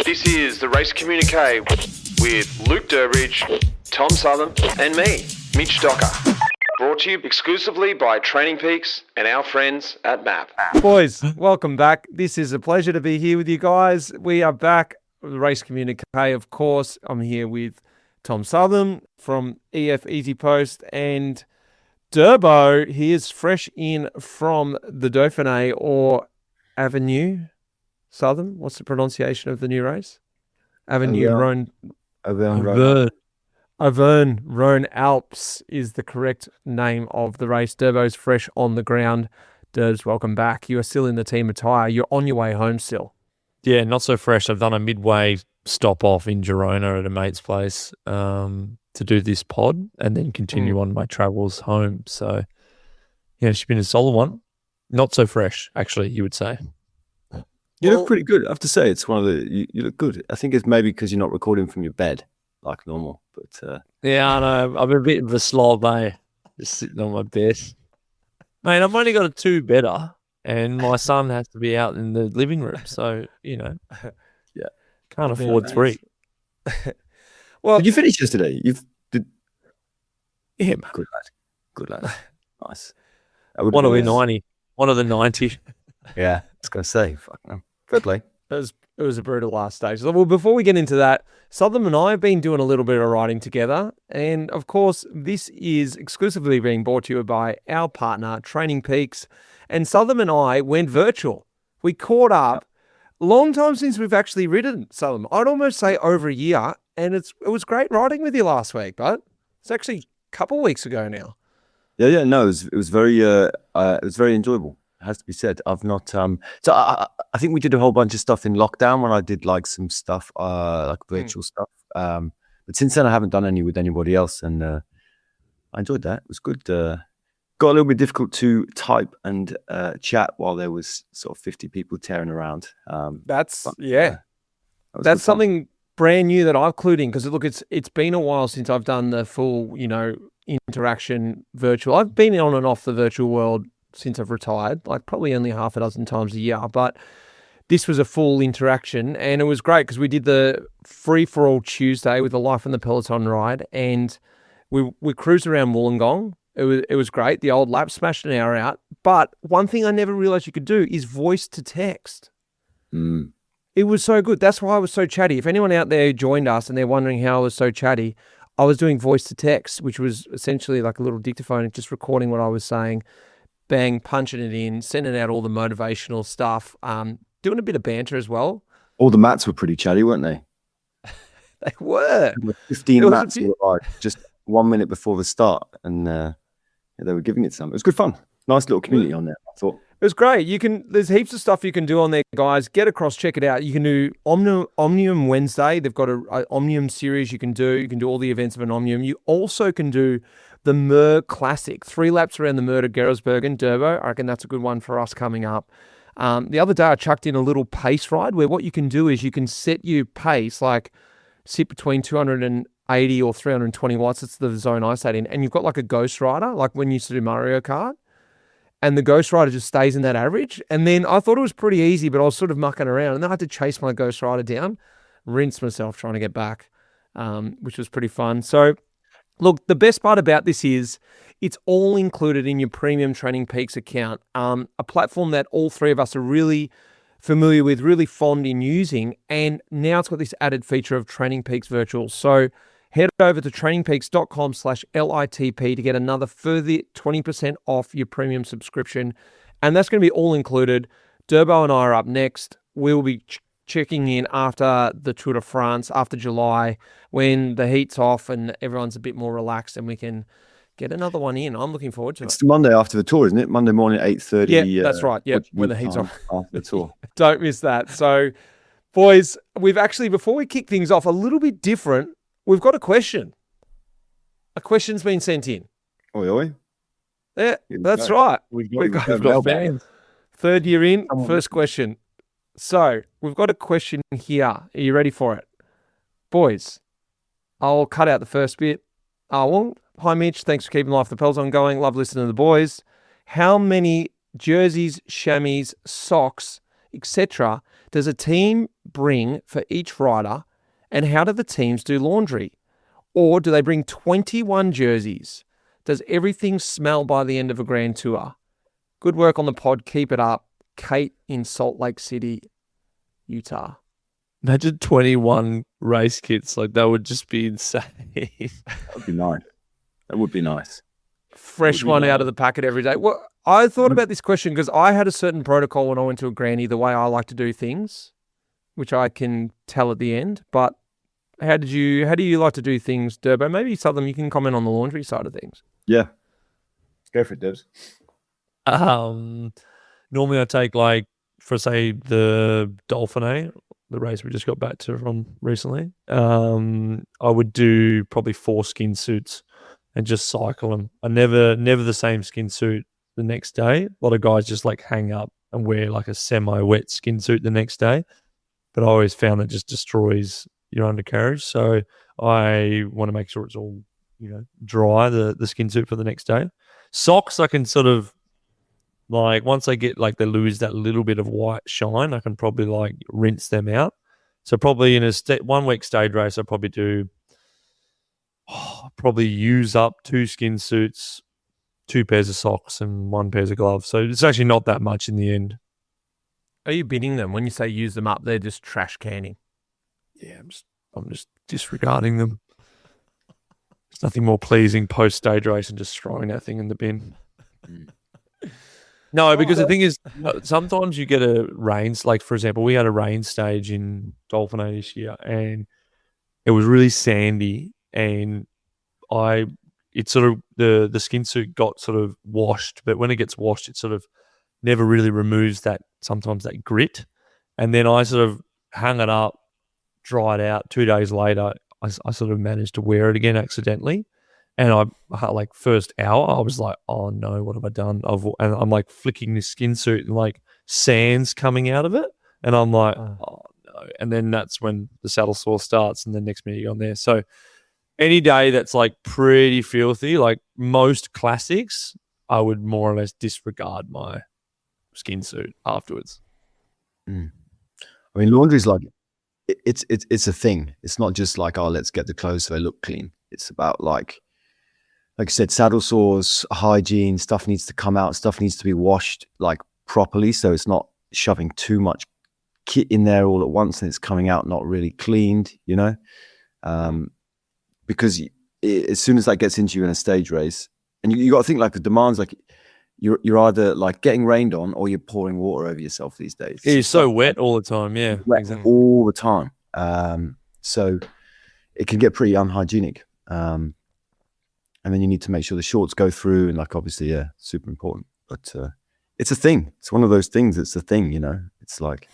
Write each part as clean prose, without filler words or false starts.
This is the Race Communiqué with Luke Durbridge, Tom Southam, and me, Mitch Docker. Brought to you exclusively by Training Peaks and our friends at MAP. Boys, welcome back. This is a pleasure to be here with you guys. We are back with the Race Communiqué, of course. I'm here with Tom Southam from Easypost and Durbo. He is fresh in from the Dauphine or Avenue. Southam, what's the pronunciation of the new race? Auvergne-Rhône-Alpes is the correct name of the race. Durbo's fresh on the ground. Durbs, welcome back. You are still in the team attire. You're on your way home still. Yeah, not so fresh. I've done a midway stop off in Girona at a mate's place to do this pod and then continue on my travels home. So, yeah, it's been a solid one. Not so fresh, actually, you would say. You look pretty good. I have to say, it's one of the. You look good. I think it's maybe because you're not recording from your bed like normal. But yeah, I know. I'm a bit of a slob, eh? Just sitting on my bed. Mate, I've only got a two-bedder, and my son has to be out in the living room. So, yeah, can't afford three. Well, did you finish yesterday? Yeah, good lad. Nice. One of the 90. One of the 90. Yeah, I was going to say, fuck no. Good play. It was a brutal last stage. Well, before we get into that, Southam and I have been doing a little bit of riding together. And, of course, this is exclusively being brought to you by our partner, Training Peaks. And Southam and I went virtual. We caught up. Long time since we've actually ridden, Southam. I'd almost say over a year. And it was great riding with you last week, but it's actually a couple of weeks ago now. Yeah. No, it was very enjoyable. It has to be said. I've not. So I think we did a whole bunch of stuff in lockdown when I did like some stuff, like virtual stuff. But since then, I haven't done any with anybody else, and I enjoyed that. It was good. Got a little bit difficult to type and chat while there was sort of 50 people tearing around. That's something brand new that I've clued in because look, it's been a while since I've done the full, interaction virtual. I've been on and off the virtual world since I've retired, like probably only half a dozen times a year, but this was a full interaction and it was great because we did the free-for-all Tuesday with the Life on the Peloton ride and we cruised around Wollongong. It was great. The old lap smashed an hour out, but one thing I never realized you could do is voice to text. It was so good. That's why I was so chatty. If anyone out there joined us and they're wondering how I was so chatty, I was doing voice to text, which was essentially like a little dictaphone and just recording what I was saying. Bang, punching it in, sending out all the motivational stuff, doing a bit of banter as well. All the mats were pretty chatty, weren't they? They were. 15 mats were just 1 minute before the start, and they were giving it some. It was good fun. Nice little community on there, I thought. It was great. There's heaps of stuff you can do on there, guys. Get across, check it out. You can do Omnium Wednesday. They've got a Omnium series you can do. You can do all the events of an Omnium. You also can do the Mer Classic, 3 laps around the Mer to Geroldsbergen, Durbo. I reckon that's a good one for us coming up. The other day I chucked in a little pace ride where what you can do is you can set your pace, like sit between 280 or 320 watts. It's the zone I sat in. And you've got like a Ghost Rider, like when you used to do Mario Kart. And the Ghost Rider just stays in that average. And then I thought it was pretty easy, but I was sort of mucking around. And then I had to chase my Ghost Rider down, rinse myself trying to get back, which was pretty fun. So, look, the best part about this is it's all included in your premium Training Peaks account, a platform that all three of us are really familiar with, really fond in using. And now it's got this added feature of Training Peaks Virtual. So head over to trainingpeaks.com/LITP to get another further 20% off your premium subscription. And that's going to be all included. Durbo and I are up next. We'll be checking in after the Tour de France, after July, when the heat's off and everyone's a bit more relaxed and we can get another one in. I'm looking forward to it. It's the Monday after the Tour, isn't it? Monday morning, 8:30. Yeah, that's right. Yeah, when the heat's off. After the Tour. Don't miss that. So, boys, we've actually, before we kick things off, a little bit different, we've got a question. A question's been sent in. Oi. Yeah, that's right. We've got fans. Third year in, first question. So, we've got a question here. Are you ready for it? Boys, I'll cut out the first bit. Hi, Mitch. Thanks for keeping Life the Peloton going. Love listening to the boys. How many jerseys, chamois, socks etc., does a team bring for each rider, and how do the teams do laundry? Or do they bring 21 jerseys? Does everything smell by the end of a grand tour? Good work on the pod. Keep it up. Kate in Salt Lake City, Utah. Imagine 21 race kits. Like, that would just be insane. That would be nice. That would be nice. Fresh one out of the packet every day. Well, I thought about this question because I had a certain protocol when I went to a granny, the way I like to do things, which I can tell at the end. But how do you like to do things, Durbo? Maybe Southam, you can comment on the laundry side of things. Yeah. Let's go for it, Debs. Normally I take, like, for say the Dauphine, the race we just got back to from recently, I would do probably 4 skin suits and just cycle them. I never the same skin suit the next day. A lot of guys just like hang up and wear like a semi-wet skin suit the next day, but I always found that just destroys your undercarriage. So I want to make sure it's all, dry, the skin suit for the next day. Socks, I can sort of, like, once I get, like, they lose that little bit of white shine, I can probably, like, rinse them out. So probably in a 1 week stage race, I probably probably use up 2 skin suits, 2 pairs of socks, and 1 pair of gloves. So it's actually not that much in the end. Are you bidding them? When you say use them up, they're just trash canning. Yeah, I'm just disregarding them. There's nothing more pleasing post stage race than just throwing that thing in the bin. No, because the thing is, sometimes you get a rain. Like, for example, we had a rain stage in Dauphine this year, and it was really sandy, and it sort of, the skin suit got sort of washed, but when it gets washed, it sort of never really removes sometimes that grit. And then I sort of hung it up, dried out. 2 days later, I sort of managed to wear it again accidentally. And like, first hour, I was like, oh no, what have I done? And I'm like flicking this skin suit and like sand's coming out of it. And I'm like, oh no. And then that's when the saddle sore starts, and the next minute you're on there. So any day that's like pretty filthy, like most classics, I would more or less disregard my skin suit afterwards. I mean, laundry's like, it's a thing. It's not just like, oh, let's get the clothes so they look clean. It's about like I said, saddle sores, hygiene, stuff needs to come out, stuff needs to be washed like properly, so it's not shoving too much kit in there all at once and it's coming out not really cleaned, because as soon as that gets into you in a stage race, and you got to think like the demands, like you're either like getting rained on or you're pouring water over yourself these days. It's so wet all the time, yeah. Wet exactly. All the time. So it can get pretty unhygienic. And then you need to make sure the shorts go through, and like, obviously, yeah, super important. But it's a thing. It's one of those things. It's a thing, It's like,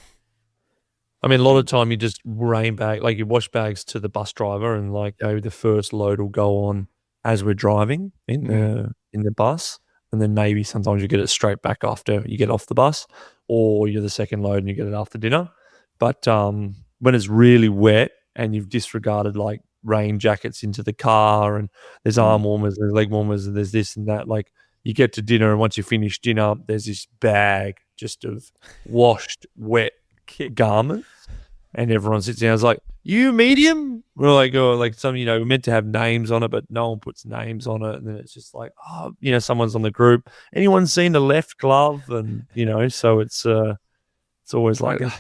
I mean, a lot of time you just rain bag, like you wash bags to the bus driver, and like maybe the first load will go on as we're driving in the bus, and then maybe sometimes you get it straight back after you get off the bus, or you're the second load and you get it after dinner. But when it's really wet and you've disregarded like rain jackets into the car, and there's arm warmers, there's leg warmers, and there's this and that, like you get to dinner, and once you finish dinner, there's this bag just of washed, wet garments, and everyone sits down. It's like, you medium? We're like, oh, like some, we're meant to have names on it, but no one puts names on it, and then it's just like, oh, someone's on the group. Anyone seen the left glove? And so it's always like, I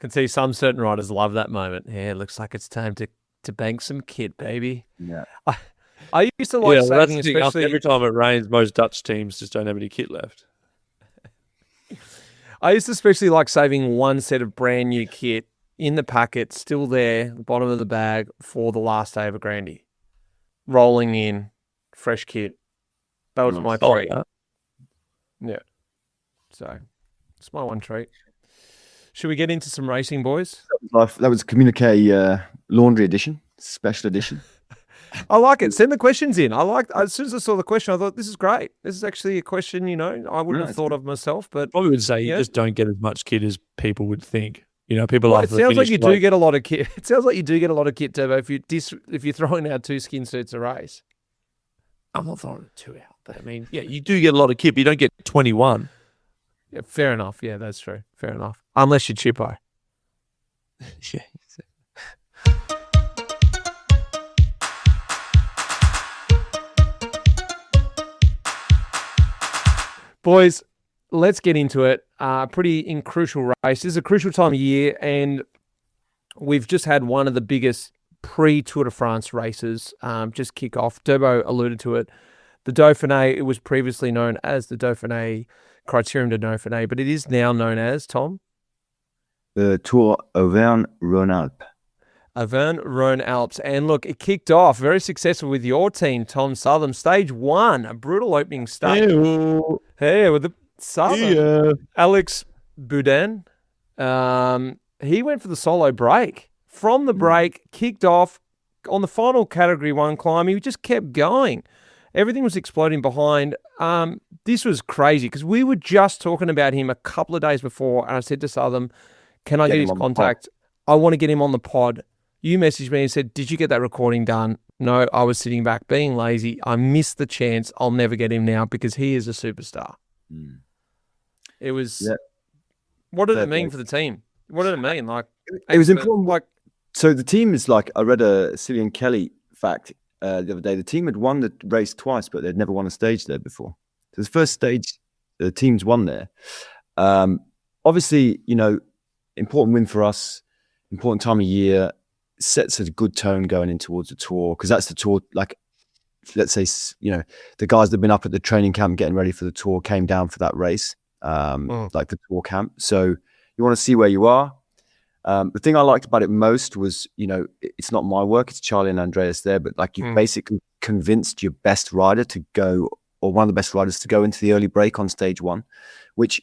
can see some certain riders love that moment. Yeah, it looks like it's time to bank some kit, baby. Yeah. I used to like saving, especially every time it rains, most Dutch teams just don't have any kit left. I used to especially like saving one set of brand new kit in the packet, still there, the bottom of the bag for the last day of a Grandy. Rolling in, fresh kit. That was my treat. Yeah. So, it's my one treat. Should we get into some racing, boys? That was Communiqué laundry edition, special edition. I like it. Send the questions in. As soon as I saw the question, I thought, this is great. This is actually a question, I wouldn't have thought of myself. But probably would say you just don't get as much kit as people would think. People it sounds like you do get a lot of kit. It sounds like you do get a lot of kit, Turbo, if you're throwing out 2 skin suits a race. I'm not throwing 2 out, but I mean, yeah, you do get a lot of kit, but you don't get 21. Yeah, fair enough. Yeah, that's true. Fair enough. Unless you're Chippo. Yeah. Boys, let's get into it. Pretty crucial race. This is a crucial time of year, and we've just had one of the biggest pre-Tour de France races just kick off. Durbo alluded to it. The Dauphiné, it was previously known as the Dauphiné, Criterium de Dauphiné, but it is now known as, Tom? The Tour Auvergne-Rhône-Alpes. Auvergne-Rhône-Alpes. And look, it kicked off very successful with your team, Tom Southam. Stage 1, a brutal opening stage. Hey, with the Southam. Alex Boudin. He went for the solo break. From the break, kicked off on the final Category 1 climb. He just kept going. Everything was exploding behind. This was crazy because we were just talking about him a couple of days before, and I said to Southam, can I get his contact? I want to get him on the pod. You messaged me and said, did you get that recording done? No, I was sitting back being lazy. I missed the chance. I'll never get him now because he is a superstar. It was, what did it mean for the team? What did it mean? Like, it was important. So the team is like, I read a Cillian Kelly fact the other day. The team had won the race twice, but they'd never won a stage there before. So the first stage, the team's won there. Obviously, you know, important win for us, important time of year, sets a good tone going in towards the Tour, because that's the Tour, like, let's say, you know, the guys that have been up at the training camp getting ready for the Tour came down for that race, like the Tour camp. So you want to see where you are. The thing I liked about it most was, you know, it's not my work, it's Charlie and Andreas there, but like you basically convinced your best rider to go, or one of the best riders to go into the early break on stage 1, which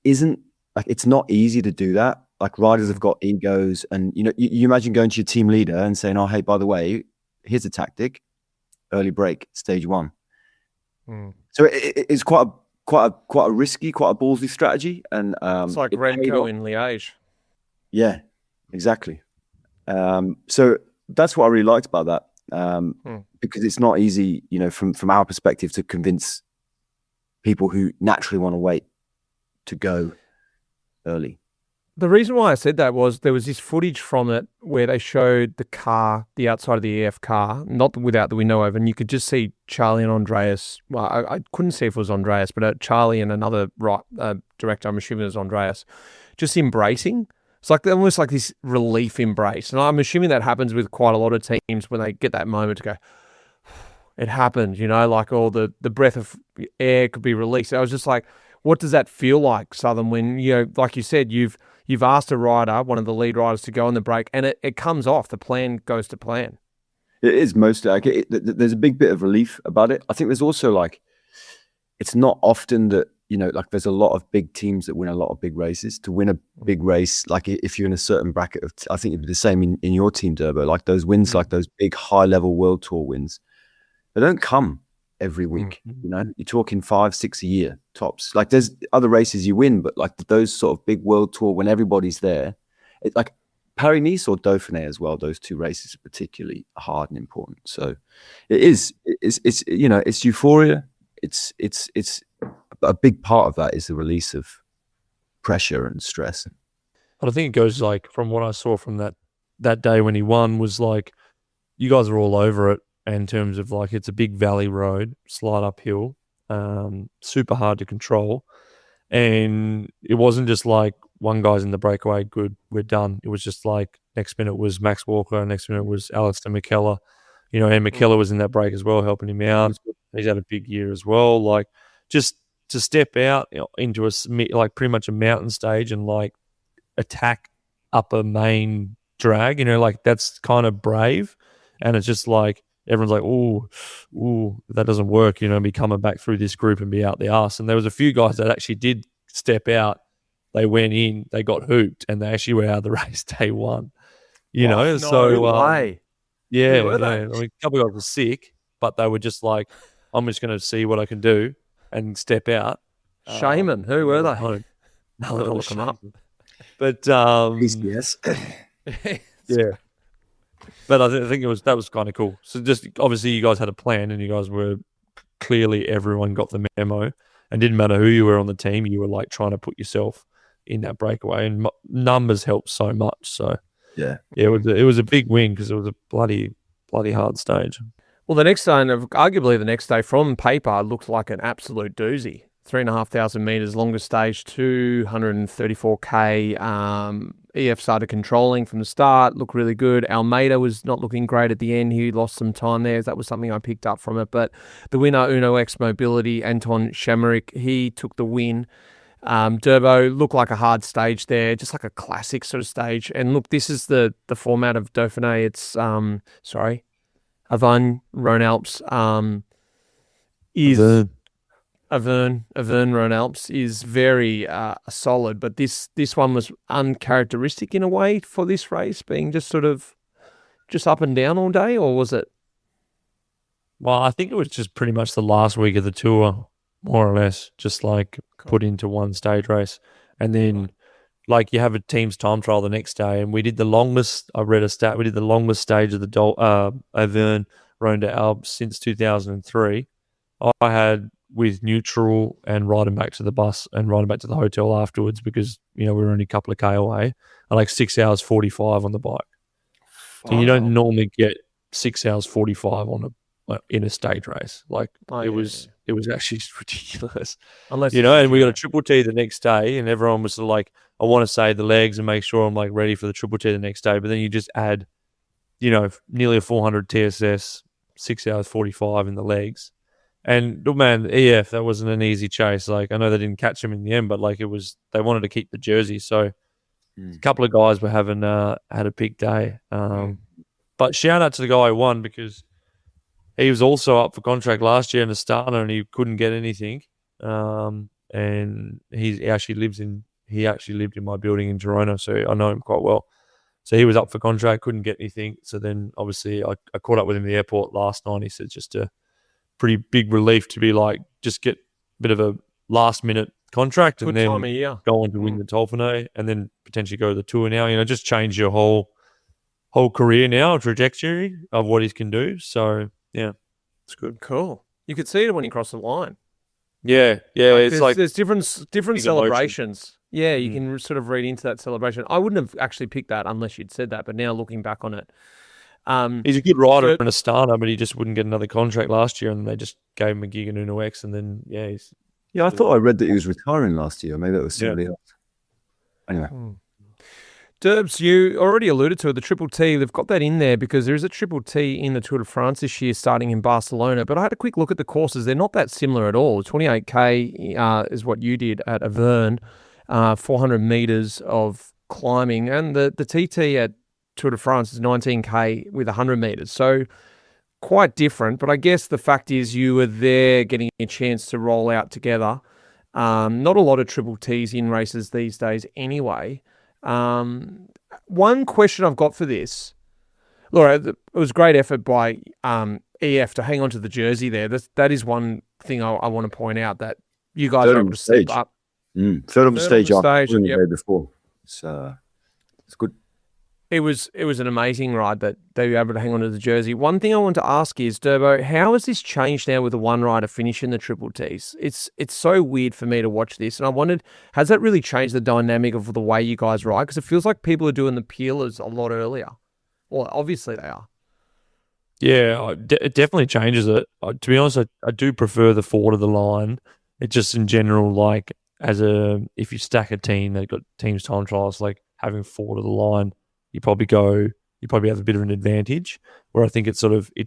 isn't, like, it's not easy to do that. Like, riders have got egos, and you know, you imagine going to your team leader and saying, "Oh, hey, by the way, here's a tactic: early break, stage 1." So it's quite a risky, quite a ballsy strategy, and it's like Renko in Liège. Yeah, exactly. So that's what I really liked about that, because it's not easy, you know, from our perspective, to convince people who naturally want to wait to go early. The reason why I said that was there was this footage from it where they showed the car, the outside of the EF car, not without the window open. You could just see Charlie and Andreas. Well, I couldn't see if it was Andreas, but Charlie and another director, I'm assuming it was Andreas, just embracing. It's like almost like this relief embrace. And I'm assuming that happens with quite a lot of teams when they get that moment to go, it happened, you know, like all the breath of air could be released. I was just like, what does that feel like, Southern, when, you know, like you said, you've asked a rider, one of the lead riders, to go on the break, and it comes off. The plan goes to plan. It is mostly like there's a big bit of relief about it. I think there's also, like, it's not often that, you know, like, there's a lot of big teams that win a lot of big races. To win a big race, like, if you're in a certain bracket of, I think it'd be the same in your team, Durbo, like those wins, like those big high level World Tour wins, they don't come every week. You know, you're talking 5-6 a year tops. Like, there's other races you win, but like those sort of big World Tour, when everybody's there, it's like Paris-Nice or Dauphiné as well. Those two races are particularly hard and important. So it's you know, it's euphoria. It's a big part of that is the release of pressure and stress. But I think it goes, like, from what I saw from that day when he won, was like, you guys are all over it in terms of, like, it's a big valley road, slide uphill, super hard to control. And it wasn't just like one guy's in the breakaway, good, we're done. It was just like next minute was Max Walker, next minute was Alistair McKellar, you know, and McKellar was in that break as well, helping him out. He's had a big year as well. Like, just to step out into like pretty much a mountain stage and like attack up a main drag, you know, like, that's kind of brave. And it's just like, everyone's like, ooh, that doesn't work, you know, be coming back through this group and be out the arse. And there was a few guys that actually did step out. They went in, they got hooped, and they actually were out of the race day one. You know, no so way. Yeah, I mean, a couple of guys were sick, but they were just like, I'm just going to see what I can do and step out. Shaman, who were they? No, I'll look them up. But yes. yeah. But I think that was kind of cool. So just obviously you guys had a plan, and you guys were clearly, everyone got the memo, and didn't matter who you were on the team, you were like trying to put yourself in that breakaway, and numbers helped so much. So Yeah, it was a big win because it was a bloody hard stage. Well, the next day, and arguably the next day from paper, looked like an absolute doozy. 3,500 meters, longest stage, 234K. EF started controlling from the start, looked really good. Almeida was not looking great at the end. He lost some time there. That was something I picked up from it. But the winner, Uno X Mobility, Anton Shamaric, he took the win. Durbo looked like a hard stage there, just like a classic sort of stage. And look, this is the format of Dauphiné. It's, Auvergne-Rhône-Alpes is... Auvergne-Rhône-Alpes is very solid, but this one was uncharacteristic in a way for this race, being just sort of just up and down all day, or was it? Well, I think it was just pretty much the last week of the tour, more or less, just like put into one stage race. And then like you have a team's time trial the next day, and we did the longest, I read a stat, we did the longest stage of the Auvergne-Rhône-Alpes since 2003. I had with neutral and riding back to the bus and riding back to the hotel afterwards because, we were only a couple of K away, and like 6 hours 45 on the bike. So you don't normally get 6 hours 45 in a stage race. Like it was actually ridiculous. Unless and we got a triple T the next day, and everyone was sort of like, I want to save the legs and make sure I'm like ready for the triple T the next day. But then you just add, nearly a 400 TSS, 6 hours 45 in the legs. And man, EF, that wasn't an easy chase. Like I know they didn't catch him in the end, but like they wanted to keep the jersey. So a couple of guys were having had a peak day. But shout out to the guy who won, because he was also up for contract last year in Astana and he couldn't get anything. And he actually lived in my building in Girona, so I know him quite well. So he was up for contract, couldn't get anything. So then obviously I caught up with him at the airport last night. He said just a pretty big relief to be like, just get a bit of a last minute contract and then go on to win the Dauphiné and then potentially go to the Tour now. Just change your whole career now, trajectory of what he can do. So yeah, it's good. Cool. You could see it when he crossed the line. Yeah. It's like there's different celebrations. Emotion. Yeah, you can sort of read into that celebration. I wouldn't have actually picked that unless you'd said that, but now looking back on it. He's a good rider in Astana, but he just wouldn't get another contract last year, and they just gave him a gig in Uno X, and then I thought I read that he was retiring last year. Maybe that was somebody else. Anyway. Durbs, you already alluded to it, the Triple T. They've got that in there because there is a Triple T in the Tour de France this year starting in Barcelona. But I had a quick look at the courses. They're not that similar at all. 28K is what you did at Auvergne, 400 metres of climbing. And the TT at Tour de France is 19K with 100 metres. So quite different. But I guess the fact is you were there getting a chance to roll out together. Not a lot of Triple Ts in races these days anyway. One question I've got for this, Laura, it was great effort by EF to hang on to the jersey there. That is one thing I want to point out, that you guys were able to step up. Third on the stage after the day before. It's good. It was an amazing ride that they were able to hang on to the jersey. One thing I want to ask is, Durbo, how has this changed now with the one rider finishing the Triple Ts? It's so weird for me to watch this, and I wondered, has that really changed the dynamic of the way you guys ride? Because it feels like people are doing the peelers a lot earlier. Well, obviously they are. Yeah, it definitely changes it. To be honest, I do prefer the forward of the line. It just in general, like if you stack a team that got teams time trials, like having forward of the line, you probably have a bit of an advantage, where I think it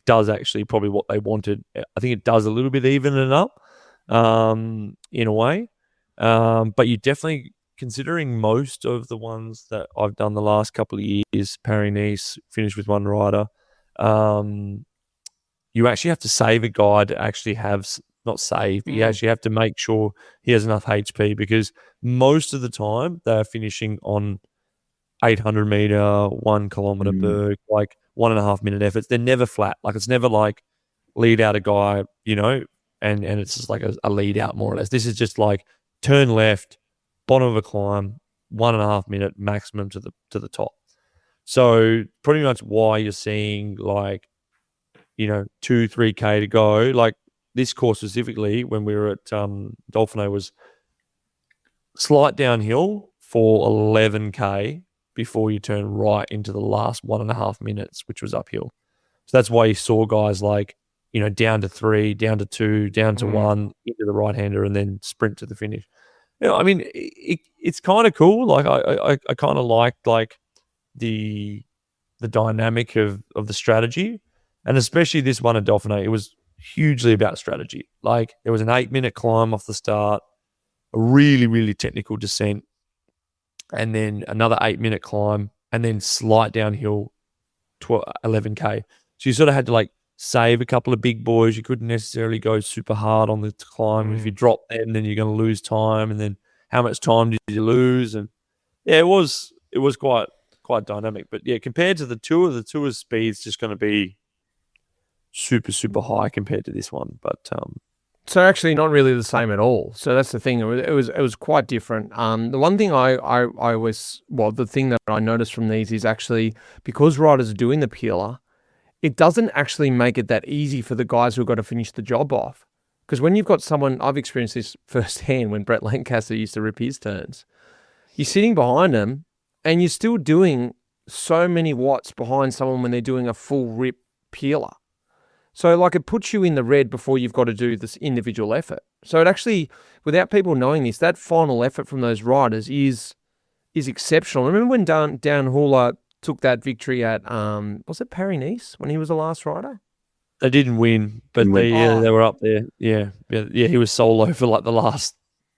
does actually probably what they wanted. I think it does a little bit even it up in a way. But you definitely, considering most of the ones that I've done the last couple of years, Paris-Nice, finished with one rider, you actually have to save a guy to actually not save, but you actually have to make sure he has enough HP, because most of the time they're finishing on 800 meter, 1 kilometer berg, like 1.5 minute efforts. They're never flat. Like it's never like lead out a guy, and it's just like a lead out more or less. This is just like turn left, bottom of a climb, 1.5 minute maximum to the top. So pretty much why you're seeing like, 2-3K to go, like this course specifically, when we were at Dauphine, was slight downhill for 11K before you turn right into the last 1.5 minutes, which was uphill. So that's why you saw guys like, down to 3, down to 2, down to 1, into the right-hander, and then sprint to the finish. I mean, it's kind of cool. Like I kind of liked like the dynamic of the strategy, and especially this one at Dauphine, it was hugely about strategy. Like there was an 8-minute climb off the start, a really, really technical descent, and then another 8-minute climb, and then slight downhill to 11K. So you sort of had to like save a couple of big boys. You couldn't necessarily go super hard on the climb. If you drop them, then you're going to lose time. And then how much time did you lose? And yeah, it was quite dynamic. But yeah, compared to the tour's speed's just going to be super, super high compared to this one. But so actually not really the same at all. So that's the thing. It was quite different. The one thing the thing that I noticed from these is actually because riders are doing the peeler, it doesn't actually make it that easy for the guys who've got to finish the job off. Because when you've got someone, I've experienced this firsthand when Brett Lancaster used to rip his turns, you're sitting behind them and you're still doing so many watts behind someone when they're doing a full rip peeler. So like it puts you in the red before you've got to do this individual effort. So it actually, without people knowing this, that final effort from those riders is exceptional. Remember when Dan AlUla took that victory at, was it Paris-Nice when he was the last rider? They didn't win, but they were up there. Yeah. He was solo for like the last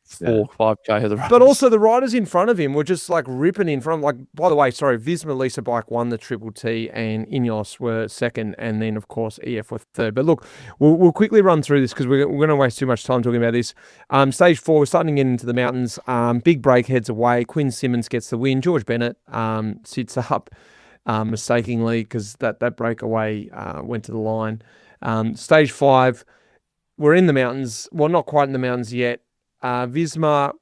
5K of the race. But also the riders in front of him were just like ripping in front. Like, by the way, Visma Lisa Bike won the Triple T and Ineos were second, and then of course EF were third. But look, we'll quickly run through this because we're going to waste too much time talking about this. Stage 4, we're starting to get into the mountains. Big break heads away. Quinn Simmons gets the win. George Bennett sits up mistakenly because that breakaway went to the line. Stage 5, we're in the mountains. Well, not quite in the mountains yet. Visma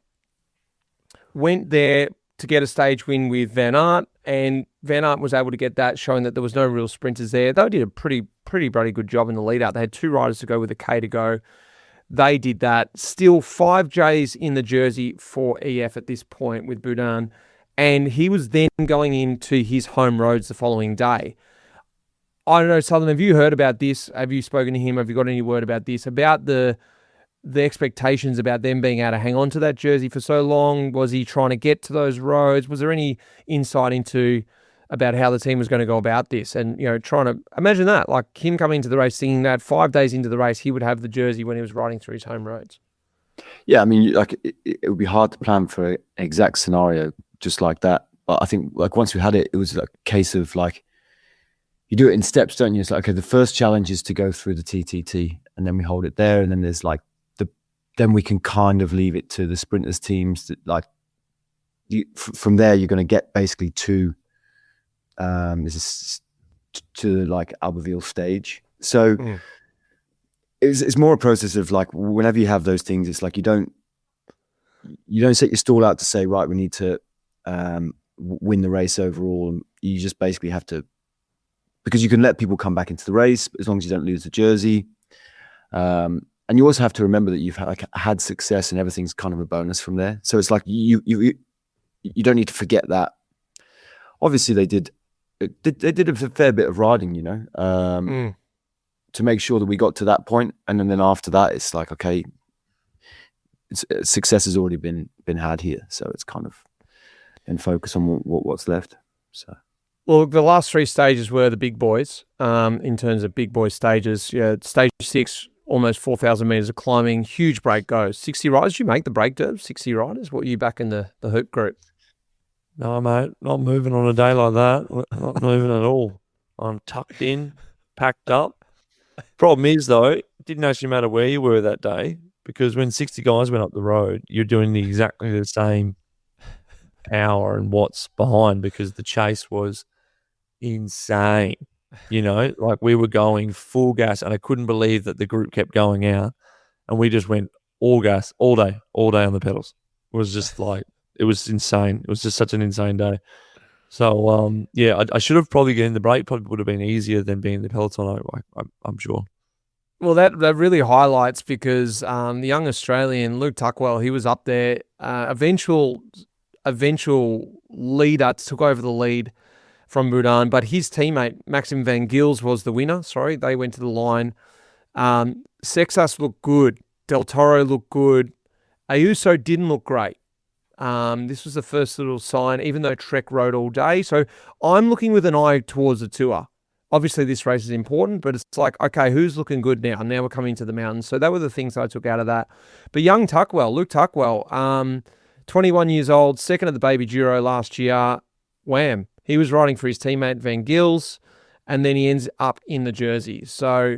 went there to get a stage win with Van Aert, and Van Aert was able to get that, showing that there was no real sprinters there. They did a pretty bloody good job in the lead-up. They had 2 riders to go with a K to go. They did that. Still 5 Js in the jersey for EF at this point with Boudin, and he was then going into his home roads the following day. I don't know, Southam, have you heard about this? Have you spoken to him? Have you got any word about this? About the expectations about them being able to hang on to that jersey for so long? Was he trying to get to those roads? Was there any insight into about how the team was going to go about this? And, trying to imagine that, like him coming to the race, thinking that 5 days into the race, he would have the jersey when he was riding through his home roads. Yeah, I mean, like it would be hard to plan for an exact scenario just like that. But I think like once we had it, it was like a case of like, you do it in steps, don't you? It's like, okay, the first challenge is to go through the TTT, and then we hold it there, and then there's like then we can kind of leave it to the sprinters teams that like from there you're going to get basically to like Albertville stage. So it's more a process of like whenever you have those things, it's like you don't set your stall out to say, right, we need to win the race overall. You just basically have to, because you can let people come back into the race as long as you don't lose the jersey. And you also have to remember that you've had success, and everything's kind of a bonus from there. So it's like you don't need to forget that. Obviously, they did a fair bit of riding, to make sure that we got to that point, and then after that, it's like, okay, success has already been had here, so it's kind of and focus on what's left. So. Well, the last 3 stages were the big boys. In terms of big boy stages, stage 6. Almost 4,000 metres of climbing, huge break goes. 60 riders. Did you make the break, Derb? 60 riders? What were you back in the hoop group? No, mate. Not moving on a day like that. Not moving at all. I'm tucked in, packed up. Problem is, though, it didn't actually matter where you were that day, because when 60 guys went up the road, you're doing exactly the same hour and watts behind, because the chase was insane. Like we were going full gas, and I couldn't believe that the group kept going out, and we just went all gas all day on the pedals. It was just like, it was insane. It was just such an insane day. So, I should have probably gotten the break. Probably would have been easier than being the Peloton, I'm sure. Well, that really highlights because the young Australian Luke Tuckwell, he was up there. Eventual leader took over the lead from Boudin, but his teammate Maxim Van Gils was the winner. Sorry, they went to the line. Sexas looked good. Del Toro looked good. Ayuso didn't look great. This was the first little sign, even though Trek rode all day. So I'm looking with an eye towards the Tour. Obviously, this race is important, but it's like, okay, who's looking good now? Now we're coming to the mountains. So that were the things I took out of that. But young Tuckwell, Luke Tuckwell, 21 years old, second at the Baby Giro last year. Wham. He was riding for his teammate Van Gils, and then he ends up in the jersey. So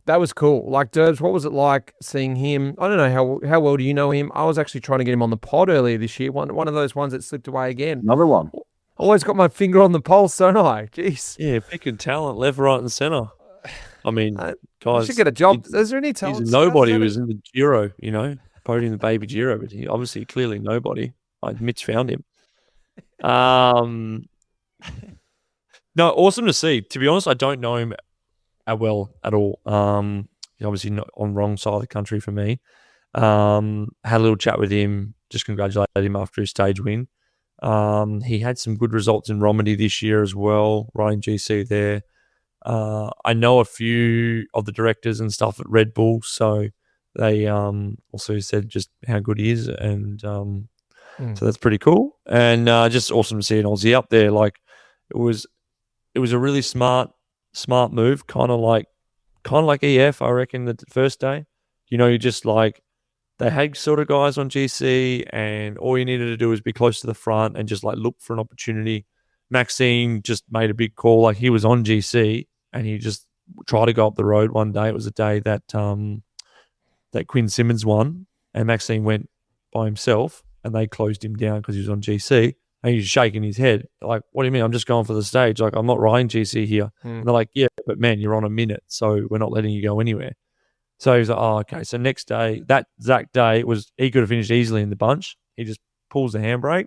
that was cool. Like, Durbs, what was it like seeing him? I don't know, how well do you know him? I was actually trying to get him on the pod earlier this year. One of those ones that slipped away again. Another one. Always got my finger on the pulse, don't I? Jeez. Yeah, picking talent left, right, and centre. I mean, guys, should get a job. Is there any talent? He's nobody who was in the Giro, podium the Baby Giro, but he obviously clearly nobody. Mitch found him. No, awesome to see. To be honest, I don't know him well at all. He's obviously not on wrong side of the country for me. Had a little chat with him, just congratulated him after his stage win. He had some good results in Romandie this year as well, riding GC there. I know a few of the directors and stuff at Red Bull, so they also said just how good he is, and so that's pretty cool. And just awesome to see an Aussie up there. Like it was a really smart move, kind of like EF, I reckon, the first day. You just like they had sort of guys on GC, and all you needed to do was be close to the front and just like look for an opportunity. Maxime just made a big call. Like he was on GC and he just tried to go up the road one day. It was a day that that Quinn Simmons won, and Maxime went by himself, and they closed him down because he was on GC. And he's shaking his head like, "What do you mean? I'm just going for the stage. Like I'm not riding GC here." And they're like, "Yeah, but man, you're on a minute, so we're not letting you go anywhere." So he's like, "Oh, okay." So next day, that exact day, he could have finished easily in the bunch. He just pulls the handbrake,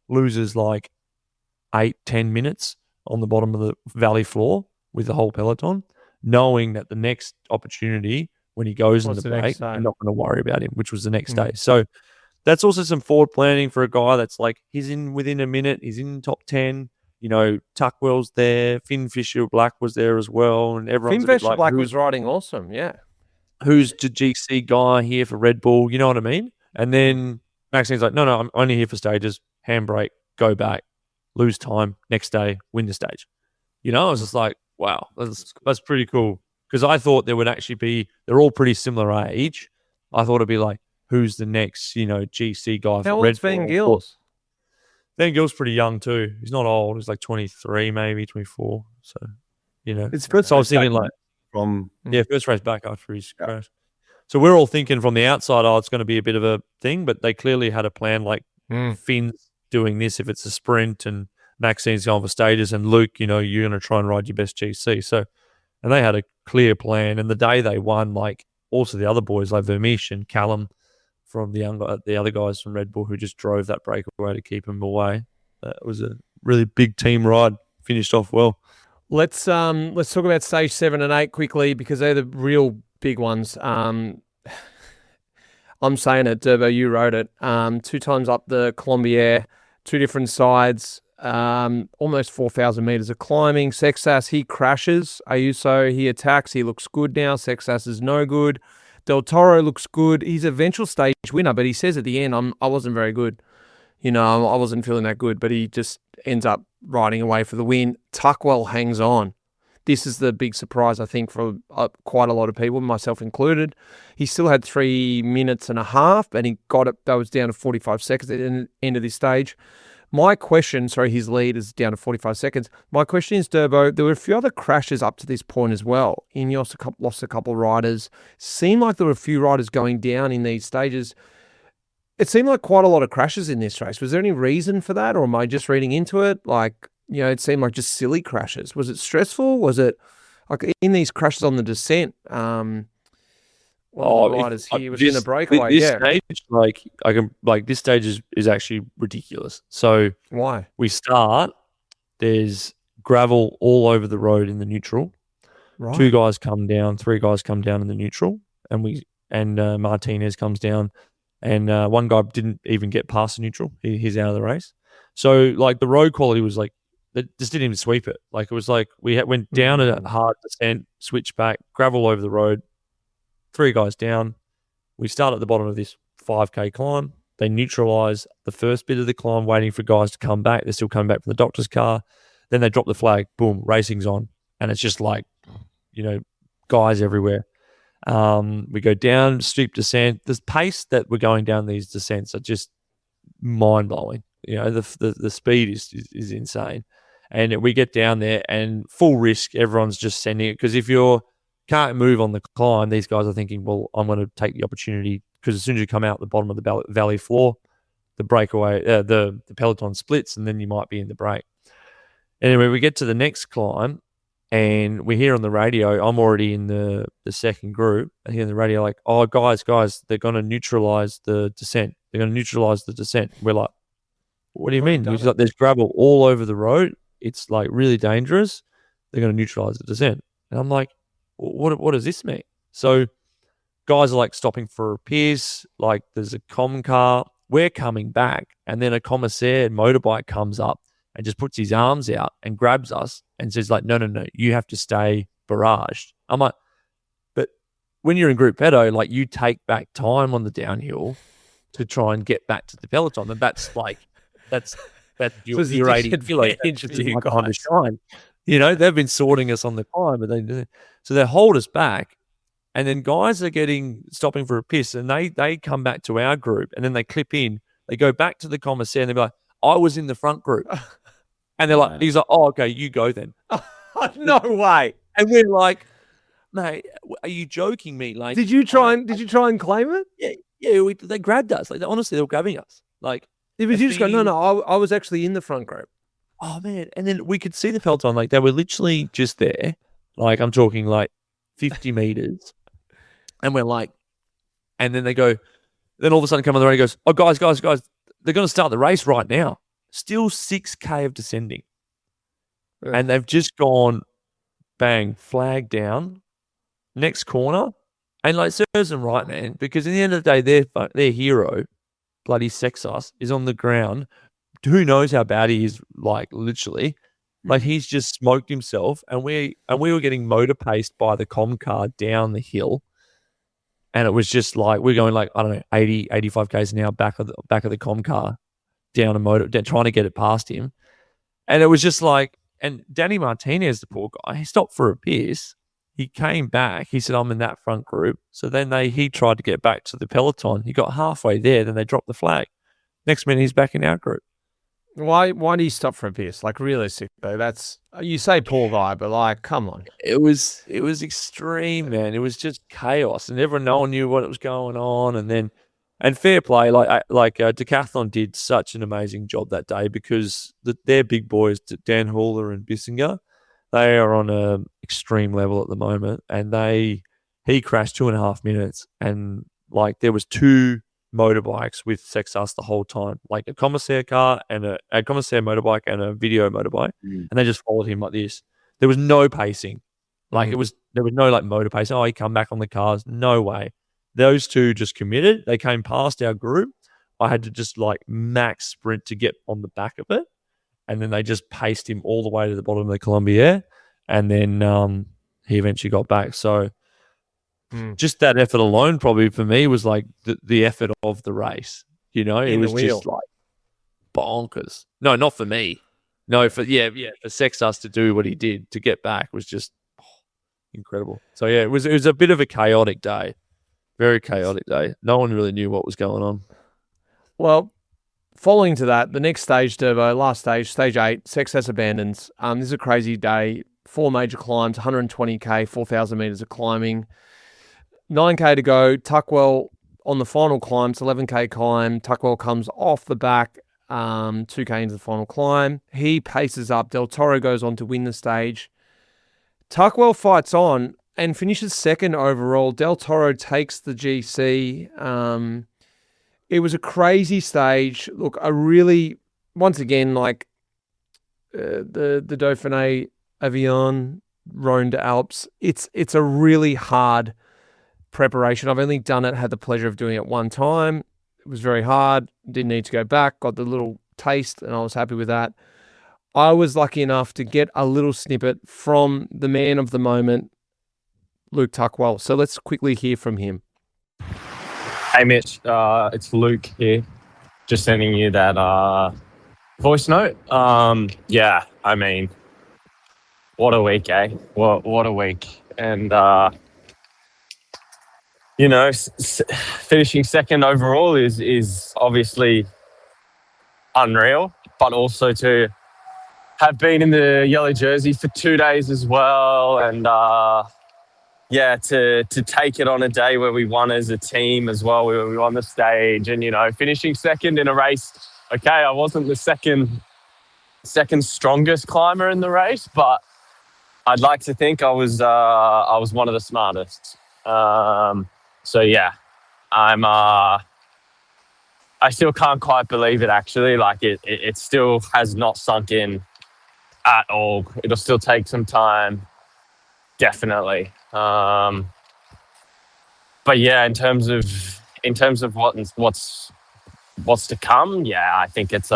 loses like 8-10 minutes on the bottom of the valley floor with the whole peloton, knowing that the next opportunity when he goes in the break, they're not going to worry about him, which was the next day. So that's also some forward planning for a guy that's like, he's in within a minute, he's in top 10. Tuckwell's there, Finn Fisher Black was there as well, and everyone's Finn Fisher Black was riding awesome, yeah. Who's the GC guy here for Red Bull? You know what I mean? And then Maxine's like, no, I'm only here for stages. Handbrake, go back, lose time, next day, win the stage. I was just like, wow, that's pretty cool. Because I thought there would actually be, they're all pretty similar age. I thought it'd be like, who's the next, GC guy for Red Bull? How old's Van Gils? Van Gils pretty young too. He's not old. He's like 23, maybe 24. So, It's first. So I was thinking like, first race back after his crash. So we're all thinking from the outside, it's going to be a bit of a thing, but they clearly had a plan like Finn's doing this if it's a sprint, and Maxine's going for stages, and Luke, you're going to try and ride your best GC. So, and they had a clear plan, and the day they won, like also the other boys like Vermeesh and Callum from the other guys from Red Bull who just drove that breakaway to keep him away. That was a really big team ride. Finished off well. Let's talk about stage 7 and 8 quickly, because they're the real big ones. I'm saying it, Durbo, you rode it. 2 times up the Colombiere, 2 different sides, almost 4,000 meters of climbing. Sexas, he crashes. Ayuso, he attacks. He looks good now. Sexas is no good. Del Toro looks good. He's eventual stage winner, but he says at the end, I wasn't very good. I wasn't feeling that good, but he just ends up riding away for the win. Tuckwell hangs on. This is the big surprise, I think, for quite a lot of people, myself included. He still had 3 minutes and a half, and he got it. That was down to 45 seconds at the end of this stage. My question, his lead is down to 45 seconds. My question is, Durbo, there were a few other crashes up to this point as well. Ineos lost a couple of riders. Seemed like there were a few riders going down in these stages. It seemed like quite a lot of crashes in this race. Was there any reason for that, or am I just reading into it? Like, it seemed like just silly crashes. Was it stressful? Was it like in these crashes on the descent? Riders here was in the breakaway. This stage, this stage is actually ridiculous. So why? We start, there's gravel all over the road in the neutral. Right. 2 guys come down, 3 guys come down in the neutral, and Martinez comes down, and one guy didn't even get past the neutral. He's out of the race. So like the road quality was like, they just didn't even sweep it. Like it was like went down a hard descent, switched back, gravel over the road, 3 guys down. We start at the bottom of this 5K climb. They neutralise the first bit of the climb, waiting for guys to come back. They're still coming back from the doctor's car. Then they drop the flag. Boom, racing's on. And it's just like, guys everywhere. We go down, steep descent. The pace that we're going down these descents are just mind-blowing. The speed is insane. And we get down there and full risk, everyone's just sending it. Because if you can't move on the climb, these guys are thinking, well, I'm going to take the opportunity, because as soon as you come out the bottom of the valley floor, the breakaway, the Peloton splits, and then you might be in the break. Anyway, we get to the next climb, and we hear on the radio, I'm already in the second group, I hear on the radio like, oh, guys, they're going to neutralise the descent. They're going to neutralise the descent. We're like, what do you mean? He's like, there's gravel all over the road. It's like really dangerous. They're going to neutralise the descent. And I'm like, what does this mean? So guys are like stopping for repairs. Like there's a comm car. We're coming back. And then a commissaire motorbike comes up and just puts his arms out and grabs us and says like, no, you have to stay barraged. I'm like, but when you're in group pedo, like you take back time on the downhill to try and get back to the peloton. And that's your 80 kilos. That's my time to shine. They've been sorting us on the climb, but so they hold us back, and then guys are stopping for a piss, and they come back to our group, and then they clip in. They go back to the commissaire, and they're like, "I was in the front group," and they're like, "He's like, oh, okay, you go then." No way. And we're like, "Mate, are you joking me?" Like, did you try and claim it? Yeah. They grabbed us. Like, honestly, they were grabbing us. Like, if you just go, no, I was actually in the front group. Oh, man. And then we could see the peloton. Like, they were literally just there. Like, I'm talking like 50 meters. And we're like, and then they go, then all of a sudden come on the radio and goes, oh, guys, they're going to start the race right now. Still 6K of descending. Yeah. And they've just gone, bang, flag down, next corner. And like, serves them right, man. Because at the end of the day, their hero, bloody Sexas, is on the ground. Who knows how bad he is, like literally. Like he's just smoked himself, and we were getting motor paced by the comm car down the hill. And it was just like we're going like, I don't know, 80, 85 k's an hour back of the comm car down a motor, trying to get it past him. And it was just like, and Danny Martinez, the poor guy, he stopped for a piss. He came back. He said, I'm in that front group. So then he tried to get back to the peloton. He got halfway there. Then they dropped the flag. Next minute, he's back in our group. Why do you stop for a piss? Like realistic though, that's, you say poor guy, but like, come on. It was extreme, man. It was just chaos, and no one knew what was going on. And fair play, Decathlon did such an amazing job that day, because their big boys, Dan Hauler and Bissinger, they are on a extreme level at the moment, and he crashed 2.5 minutes, and like there was 2 motorbikes with Sexas the whole time, like a commissaire car and a commissaire motorbike and a video motorbike, and they just followed him like this. There was no pacing, there was no like motor pacing. Oh, he come back on the cars, no way. Those 2 just committed. They came past our group. I had to just like max sprint to get on the back of it, and then they just paced him all the way to the bottom of the Colombier, and then he eventually got back. So just that effort alone probably for me was like the effort of the race. It was just like bonkers. No, not for me. No, for Sexas to do what he did to get back was just incredible. So yeah, it was a bit of a chaotic day. Very chaotic day. No one really knew what was going on. Well, following to that, the next stage, Durbo, last stage, stage 8, Sexas abandons. This is a crazy day. 4 major climbs, 120k, 4,000 meters of climbing. 9k to go. Tuckwell on the final climb. It's 11k climb. Tuckwell comes off the back, 2k into the final climb. He paces up. Del Toro goes on to win the stage. Tuckwell fights on and finishes second overall. Del Toro takes the GC. It was a crazy stage. Look, once again, like the Dauphine Avion Auvergne-Rhône-Alpes. It's a really hard preparation. I've only done it, had the pleasure of doing it one time. It was very hard. Didn't need to go back. Got the little taste, and I was happy with that. I was lucky enough to get a little snippet from the man of the moment, Luke Tuckwell. So let's quickly hear from him. Hey Mitch, it's Luke here. Just sending you that voice note. Yeah, I mean, what a week, eh? What a week. And you know, finishing second overall is obviously unreal, but also to have been in the yellow jersey for 2 days as well, and yeah, to take it on a day where we won as a team as well, where we won the stage, and you know, finishing second in a race. Okay, I wasn't the second strongest climber in the race, but I'd like to think I was one of the smartest. So yeah, I still can't quite believe it, actually. Like it still has not sunk in at all. It'll still take some time, definitely. But yeah, in terms of what's to come, yeah, I think it's